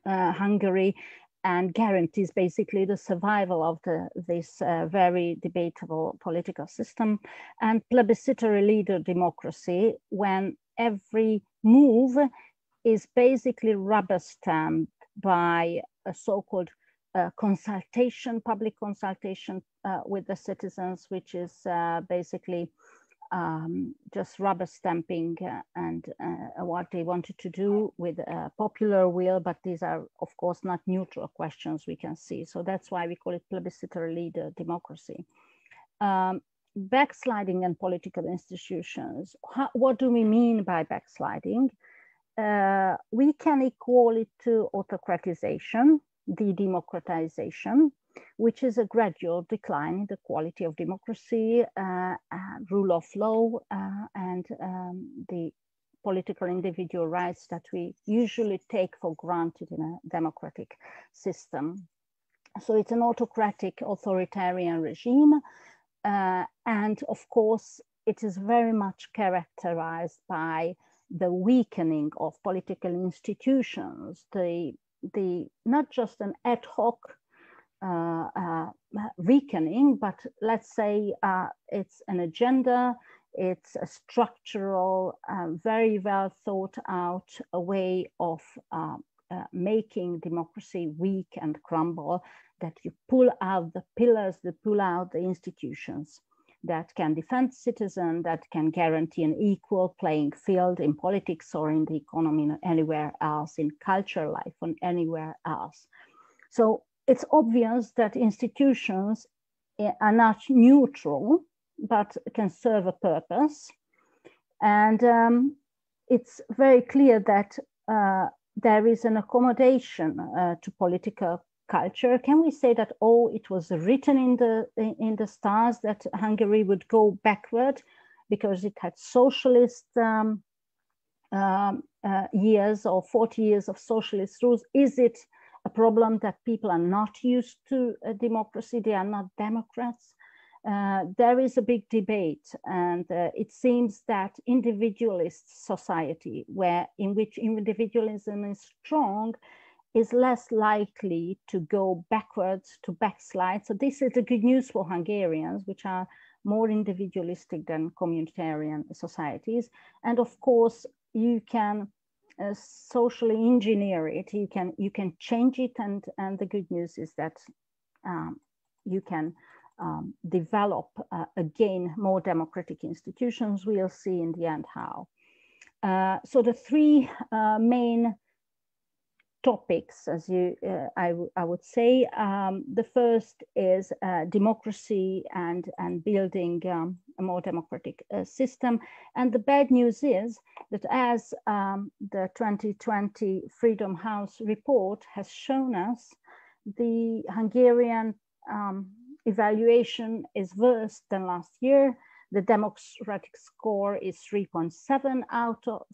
Hungary and guarantees basically the survival of this very debatable political system, and plebiscitary leader democracy, when every move is basically rubber stamped by a so-called consultation, public consultation with the citizens, which is basically just rubber stamping and what they wanted to do with popular will, but these are of course not neutral questions we can see. So that's why we call it plebiscitary leader democracy. Backsliding in political institutions. What do we mean by backsliding? We can equal it to autocratization, de-democratization, which is a gradual decline in the quality of democracy, rule of law, and the political individual rights that we usually take for granted in a democratic system. So it's an autocratic, authoritarian regime. And of course, it is very much characterized by the weakening of political institutions, the not just an ad hoc weakening, but let's say it's an agenda, it's a structural, very well thought out a way of making democracy weak and crumble, that you pull out the pillars, that pull out the institutions that can defend citizens, that can guarantee an equal playing field in politics or in the economy, or anywhere else, in culture life, or anywhere else. So it's obvious that institutions are not neutral, but can serve a purpose. And it's very clear that there is an accommodation to political culture. Can we say that, oh, it was written in the stars that Hungary would go backward because it had socialist years or 40 years of socialist rules? Is it a problem that people are not used to democracy? They are not Democrats? There is a big debate, and it seems that individualist society, in which individualism is strong, is less likely to go backwards, to backslide. So this is the good news for Hungarians, which are more individualistic than communitarian societies. And of course, you can socially engineer it. You can change it, and the good news is that you can develop again more democratic institutions. We'll see in the end how. So the three main topics, as I would say, the first is democracy and building a more democratic system. And the bad news is that, as the 2020 Freedom House report has shown us, the Hungarian evaluation is worse than last year. The democratic score is 3.7 out of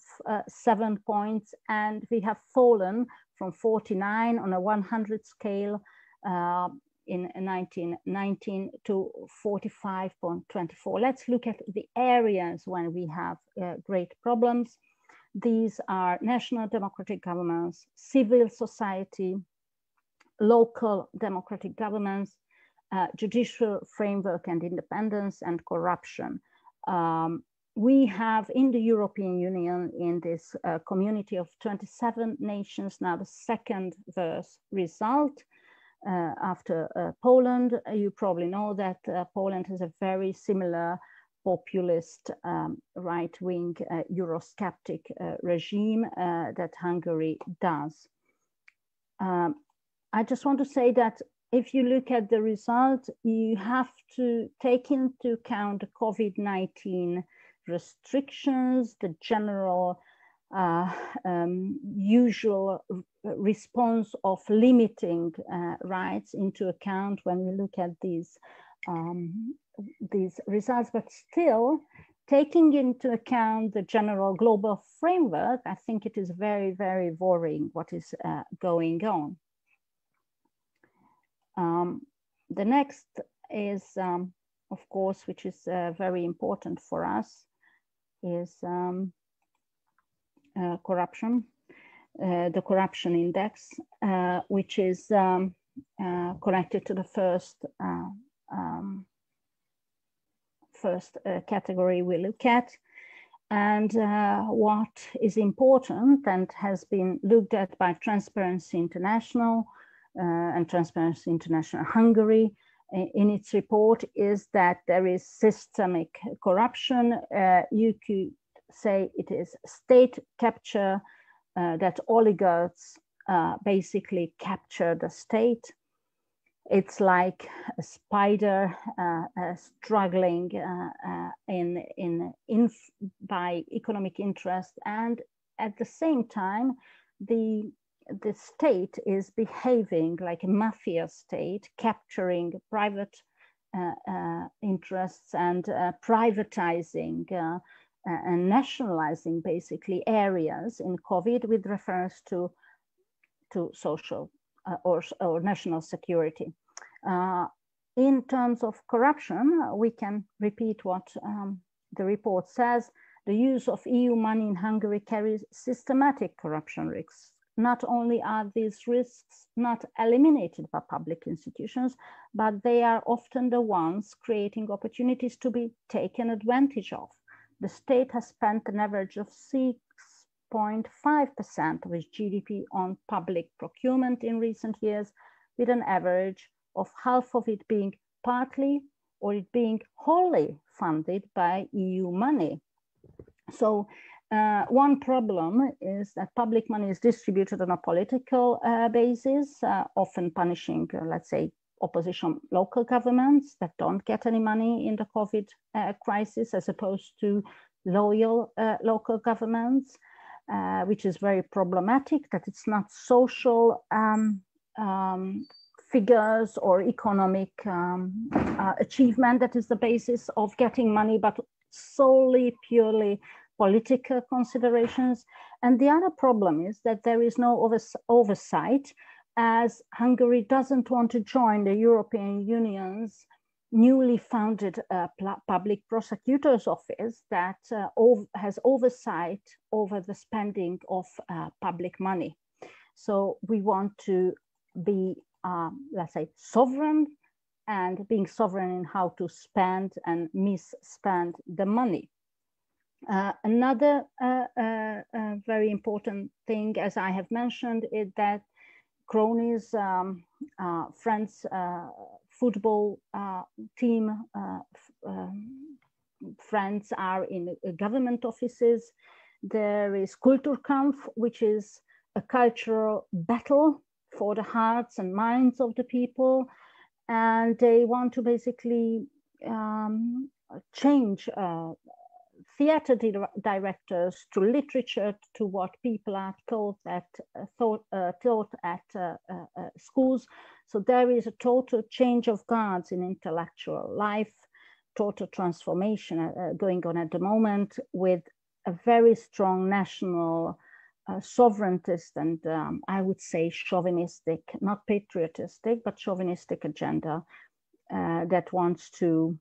7 points, and we have fallen from 49 on a 100 scale in 1919 to 45.24. Let's look at the areas when we have great problems. These are national democratic governments, civil society, local democratic governments, judicial framework and independence, and corruption. we have in the European Union, in this community of 27 nations, now the second worst result after Poland. You probably know that Poland has a very similar populist right-wing Eurosceptic regime that Hungary does. I just want to say that if you look at the result, you have to take into account the COVID-19 restrictions, the general usual response of limiting rights into account when we look at these results, but still taking into account the general global framework, I think it is very, very worrying what is going on. The next is, of course, which is very important for us, is corruption, the corruption index, which is connected to the first category we look at. And what is important and has been looked at by Transparency International and Transparency International Hungary in its report is that there is systemic corruption. You could say it is state capture, that oligarchs basically capture the state. It's like a spider struggling by economic interest, and at the same time, the state is behaving like a mafia state, capturing private interests and privatizing and nationalizing basically areas in COVID with reference to social or national security. In terms of corruption, we can repeat what the report says. The use of EU money in Hungary carries systematic corruption risks. Not only are these risks not eliminated by public institutions, but they are often the ones creating opportunities to be taken advantage of. The state has spent an average of 6.5% of its GDP on public procurement in recent years, with an average of half of it being partly or it being wholly funded by EU money. So one problem is that public money is distributed on a political basis, often punishing, let's say, opposition local governments that don't get any money in the COVID crisis, as opposed to loyal local governments, which is very problematic, that it's not social figures or economic achievement that is the basis of getting money, but solely, purely political considerations. And the other problem is that there is no oversight, as Hungary doesn't want to join the European Union's newly founded public prosecutor's office that has oversight over the spending of public money. So we want to be, let's say, sovereign, and being sovereign in how to spend and misspend the money. Another very important thing, as I have mentioned, is that cronies, friends, football team, friends are in government offices. There is Kulturkampf, which is a cultural battle for the hearts and minds of the people. And they want to basically change theater directors to literature, to what people are taught at schools. So there is a total change of guards in intellectual life, total transformation going on at the moment, with a very strong national sovereigntist and I would say chauvinistic, not patriotistic, but chauvinistic agenda that wants to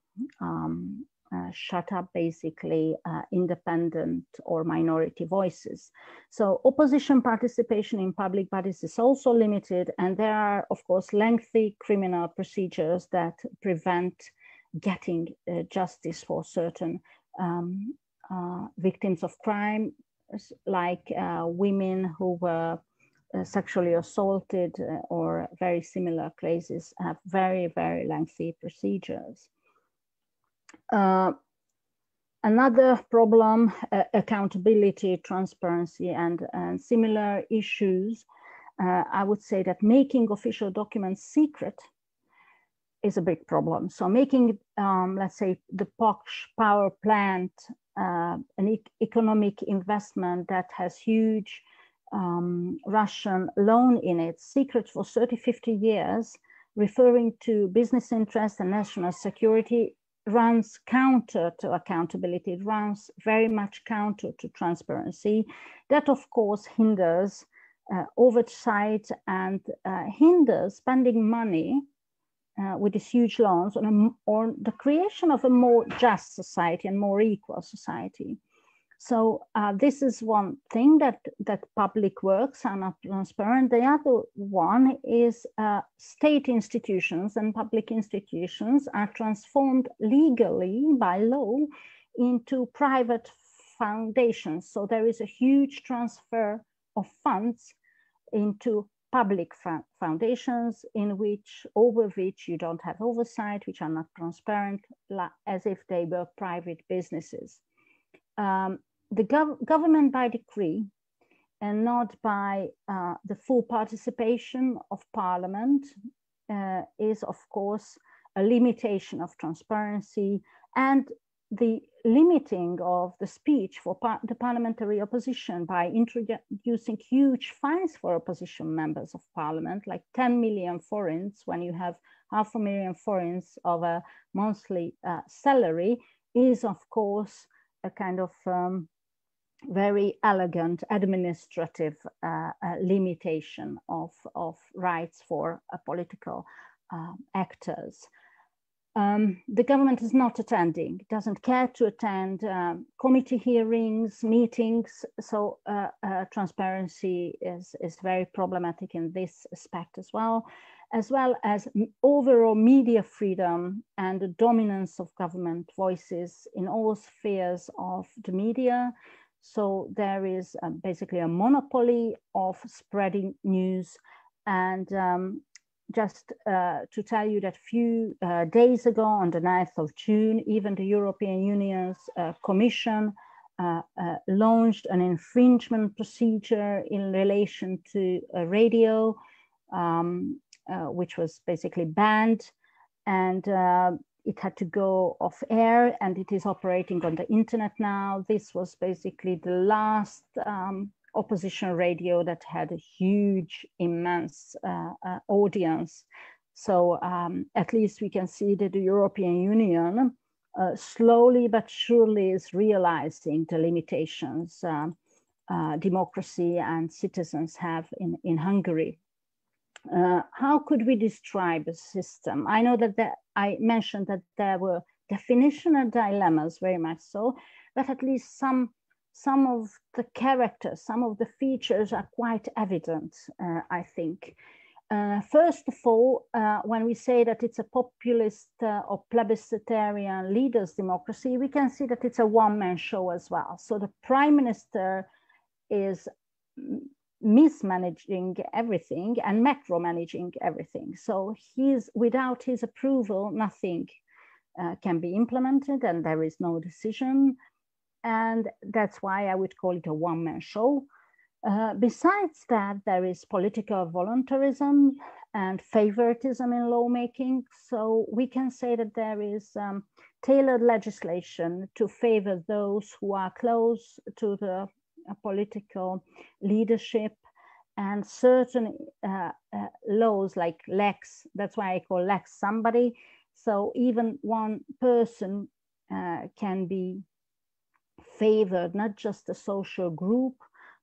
shut up basically independent or minority voices. So opposition participation in public bodies is also limited, and there are, of course, lengthy criminal procedures that prevent getting justice for certain victims of crime, like women who were sexually assaulted or very similar cases, have very, very lengthy procedures. Another problem, accountability, transparency, and similar issues. I would say that making official documents secret is a big problem. So making, let's say, the Posh power plant an economic investment that has huge Russian loan in it, secret for 30, 50 years, referring to business interests and national security, runs counter to accountability. It runs very much counter to transparency. That, of course, hinders oversight and hinders spending money with these huge loans on the creation of a more just society and more equal society. So this is one thing, that public works are not transparent. The other one is state institutions and public institutions are transformed legally by law into private foundations. So there is a huge transfer of funds into public foundations over which you don't have oversight, which are not transparent, as if they were private businesses. The government by decree and not by the full participation of parliament is, of course, a limitation of transparency and the limiting of the speech for the parliamentary opposition by introducing huge fines for opposition members of parliament, like 10 million forints, when you have 500,000 forints of a monthly salary, is, of course, a kind of very elegant administrative limitation of rights for political actors. The government is not attending, doesn't care to attend committee hearings, meetings, so transparency is very problematic in this aspect as well as overall media freedom and the dominance of government voices in all spheres of the media. So there is basically a monopoly of spreading news. And just to tell you that few days ago, on the 9th of June, even the European Union's Commission launched an infringement procedure in relation to a radio, which was basically banned, and it had to go off air, and it is operating on the internet now. This was basically the last opposition radio that had a huge, immense audience. So at least we can see that the European Union slowly but surely is realizing the limitations democracy and citizens have in Hungary. How could we describe a system? I know that I mentioned that there were definitional dilemmas, very much so, but at least some of the characters, some of the features are quite evident, I think. First of all, when we say that it's a populist or plebiscitarian leaders' democracy, we can see that it's a one-man show as well. So the prime minister is mismanaging everything and macromanaging everything. So without his approval, nothing can be implemented, and there is no decision. And that's why I would call it a one-man show. Besides that, there is political voluntarism and favoritism in lawmaking. So we can say that there is tailored legislation to favor those who are close to the political leadership, and certain laws like Lex, that's why I call Lex somebody. So even one person can be favored, not just a social group,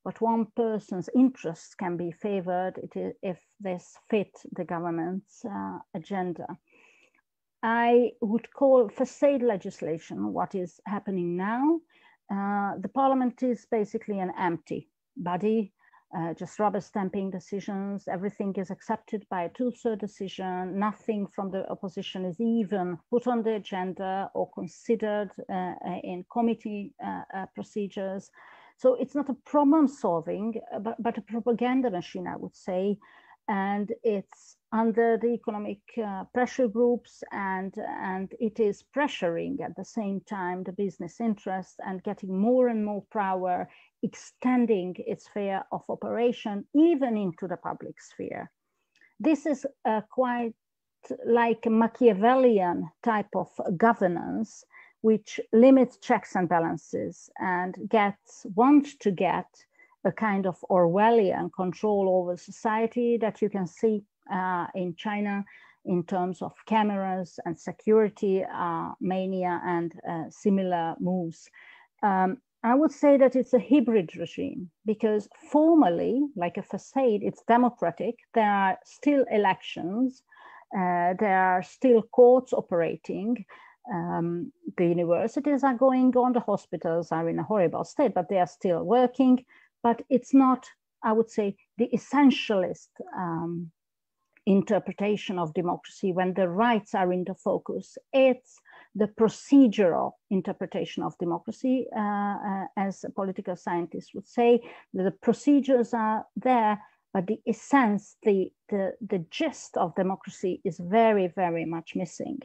but one person's interests can be favored if this fit the government's agenda. I would call facade legislation what is happening now. The parliament is basically an empty body. just rubber stamping decisions. Everything is accepted by a 2/3 decision. Nothing from the opposition is even put on the agenda or considered in committee procedures. So it's not a problem solving, but a propaganda machine, I would say. And it's under the economic pressure groups, and it is pressuring at the same time the business interests and getting more and more power, extending its sphere of operation even into the public sphere. This is quite like a Machiavellian type of governance, which limits checks and balances and wants to get a kind of Orwellian control over society that you can see in China in terms of cameras and security mania and similar moves. I would say that it's a hybrid regime because formally, like a facade, it's democratic. There are still elections. There are still courts operating. The universities are going on. The hospitals are in a horrible state, but they are still working. But it's not, I would say, the essentialist interpretation of democracy when the rights are in the focus. It's the procedural interpretation of democracy, as political scientists would say. The procedures are there, but the essence, the gist of democracy is very, very much missing.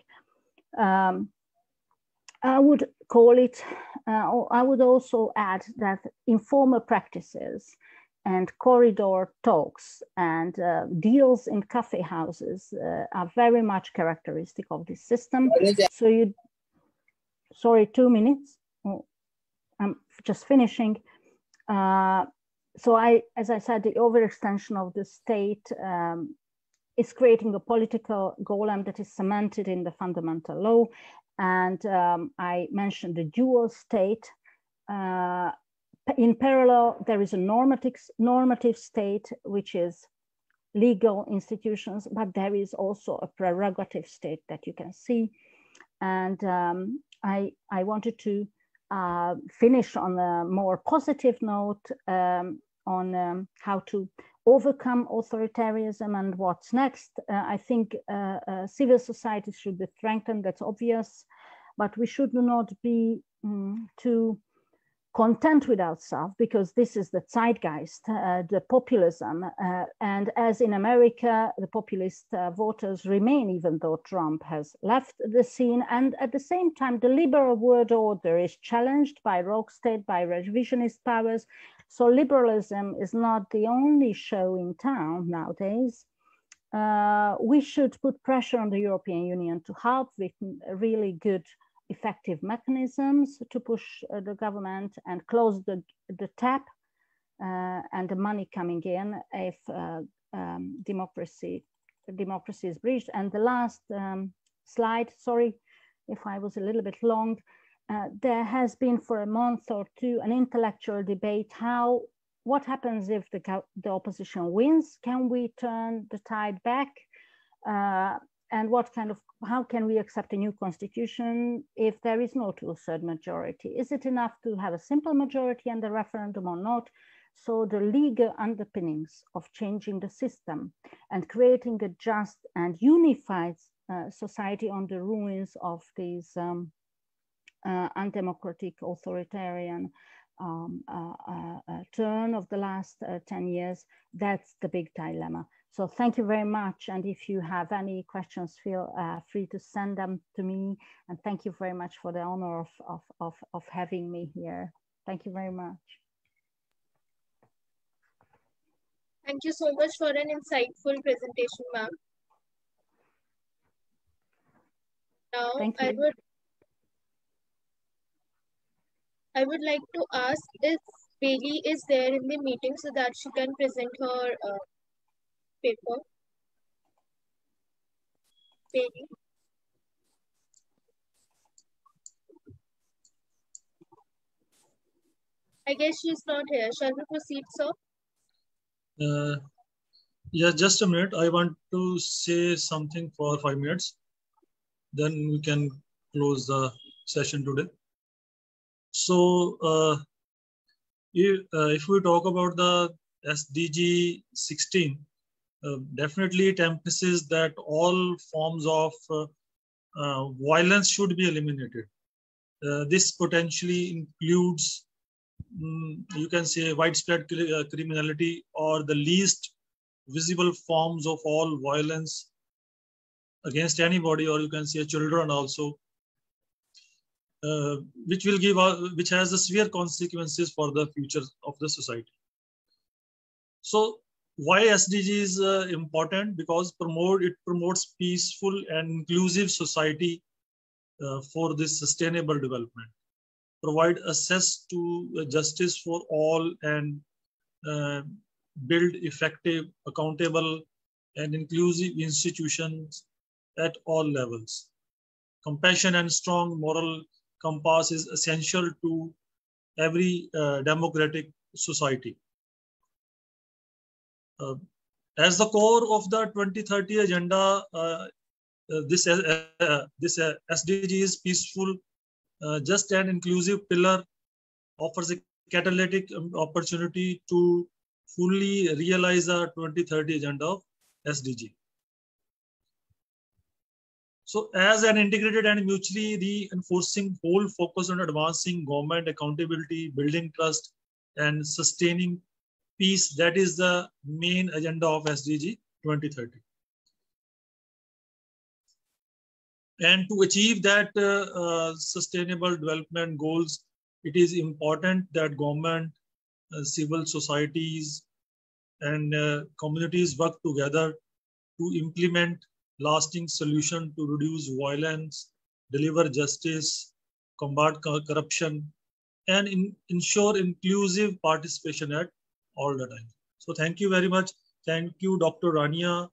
I would call it, I would also add that informal practices and corridor talks and deals in cafe houses are very much characteristic of this system. So you, sorry, 2 minutes. Oh, I'm just finishing. So as I said, the overextension of the state is creating a political golem that is cemented in the fundamental law. And I mentioned the dual state. In parallel, there is a normative state, which is legal institutions, but there is also a prerogative state that you can see. And I wanted to finish on a more positive note on how to overcome authoritarianism and what's next. I think civil society should be strengthened, that's obvious, but we should not be too content with ourselves, because this is the zeitgeist, the populism. And as in America, the populist voters remain, even though Trump has left the scene. And at the same time, the liberal world order is challenged by rogue state, by revisionist powers. So liberalism is not the only show in town nowadays. We should put pressure on the European Union to help with really good, effective mechanisms to push the government and close the tap and the money coming in if democracy is breached. And the last slide, sorry if I was a little bit long, there has been for a month or two an intellectual debate what happens if the opposition wins? Can we turn the tide back? And how can we accept a new constitution if there is no 2/3 majority? Is it enough to have a simple majority and a referendum or not? So the legal underpinnings of changing the system and creating a just and unified society on the ruins of these undemocratic, authoritarian turn of the last 10 years, that's the big dilemma. So thank you very much. And if you have any questions, feel free to send them to me. And thank you very much for the honor of having me here. Thank you very much. Thank you so much for an insightful presentation, ma'am. Now, I would like to ask if Bailey is there in the meeting so that she can present her paper. Bailey. I guess she's not here. Shall we proceed, sir? Yeah, just a minute. I want to say something for 5 minutes. Then we can close the session today. So if we talk about the SDG-16, definitely it emphasizes that all forms of violence should be eliminated. This potentially includes, you can say, widespread criminality or the least visible forms of all violence against anybody, or you can say children also, which has the severe consequences for the future of the society. So why SDG is important? Because it promotes peaceful and inclusive society for this sustainable development, provide access to justice for all, and build effective, accountable, and inclusive institutions at all levels. Compassion and strong moral compass is essential to every democratic society. As the core of the 2030 agenda, this SDG is peaceful, just and inclusive pillar, offers a catalytic opportunity to fully realize the 2030 agenda of SDG. So as an integrated and mutually reinforcing whole focus on advancing government accountability, building trust, and sustaining peace, that is the main agenda of SDG 2030. And to achieve that sustainable development goals, it is important that government, civil societies, and communities work together to implement lasting solution to reduce violence, deliver justice, combat corruption, and ensure inclusive participation at all the time. So thank you very much. Thank you, Dr. Rania.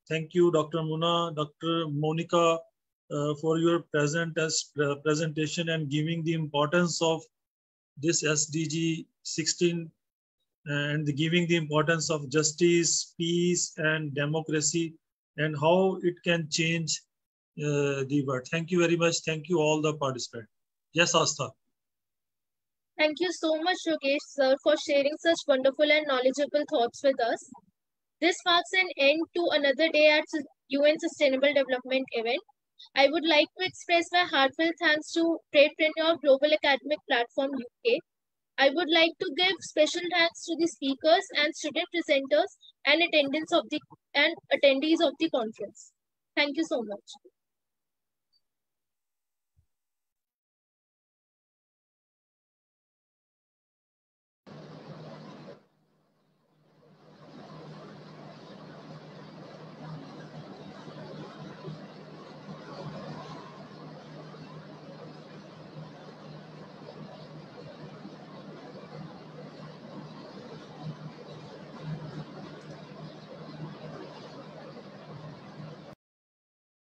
Thank you, Dr. Muna, Dr. Monica, for your presentation and giving the importance of this SDG 16 and giving the importance of justice, peace, and democracy, and how it can change the world. Thank you very much. Thank you all the participants. Yes, Astha. Thank you so much, Yogesh sir, for sharing such wonderful and knowledgeable thoughts with us. This marks an end to another day at UN Sustainable Development event. I would like to express my heartfelt thanks to Tradepreneur Global Academic Platform UK. I would like to give special thanks to the speakers and student presenters and attendees of the conference. Thank you so much.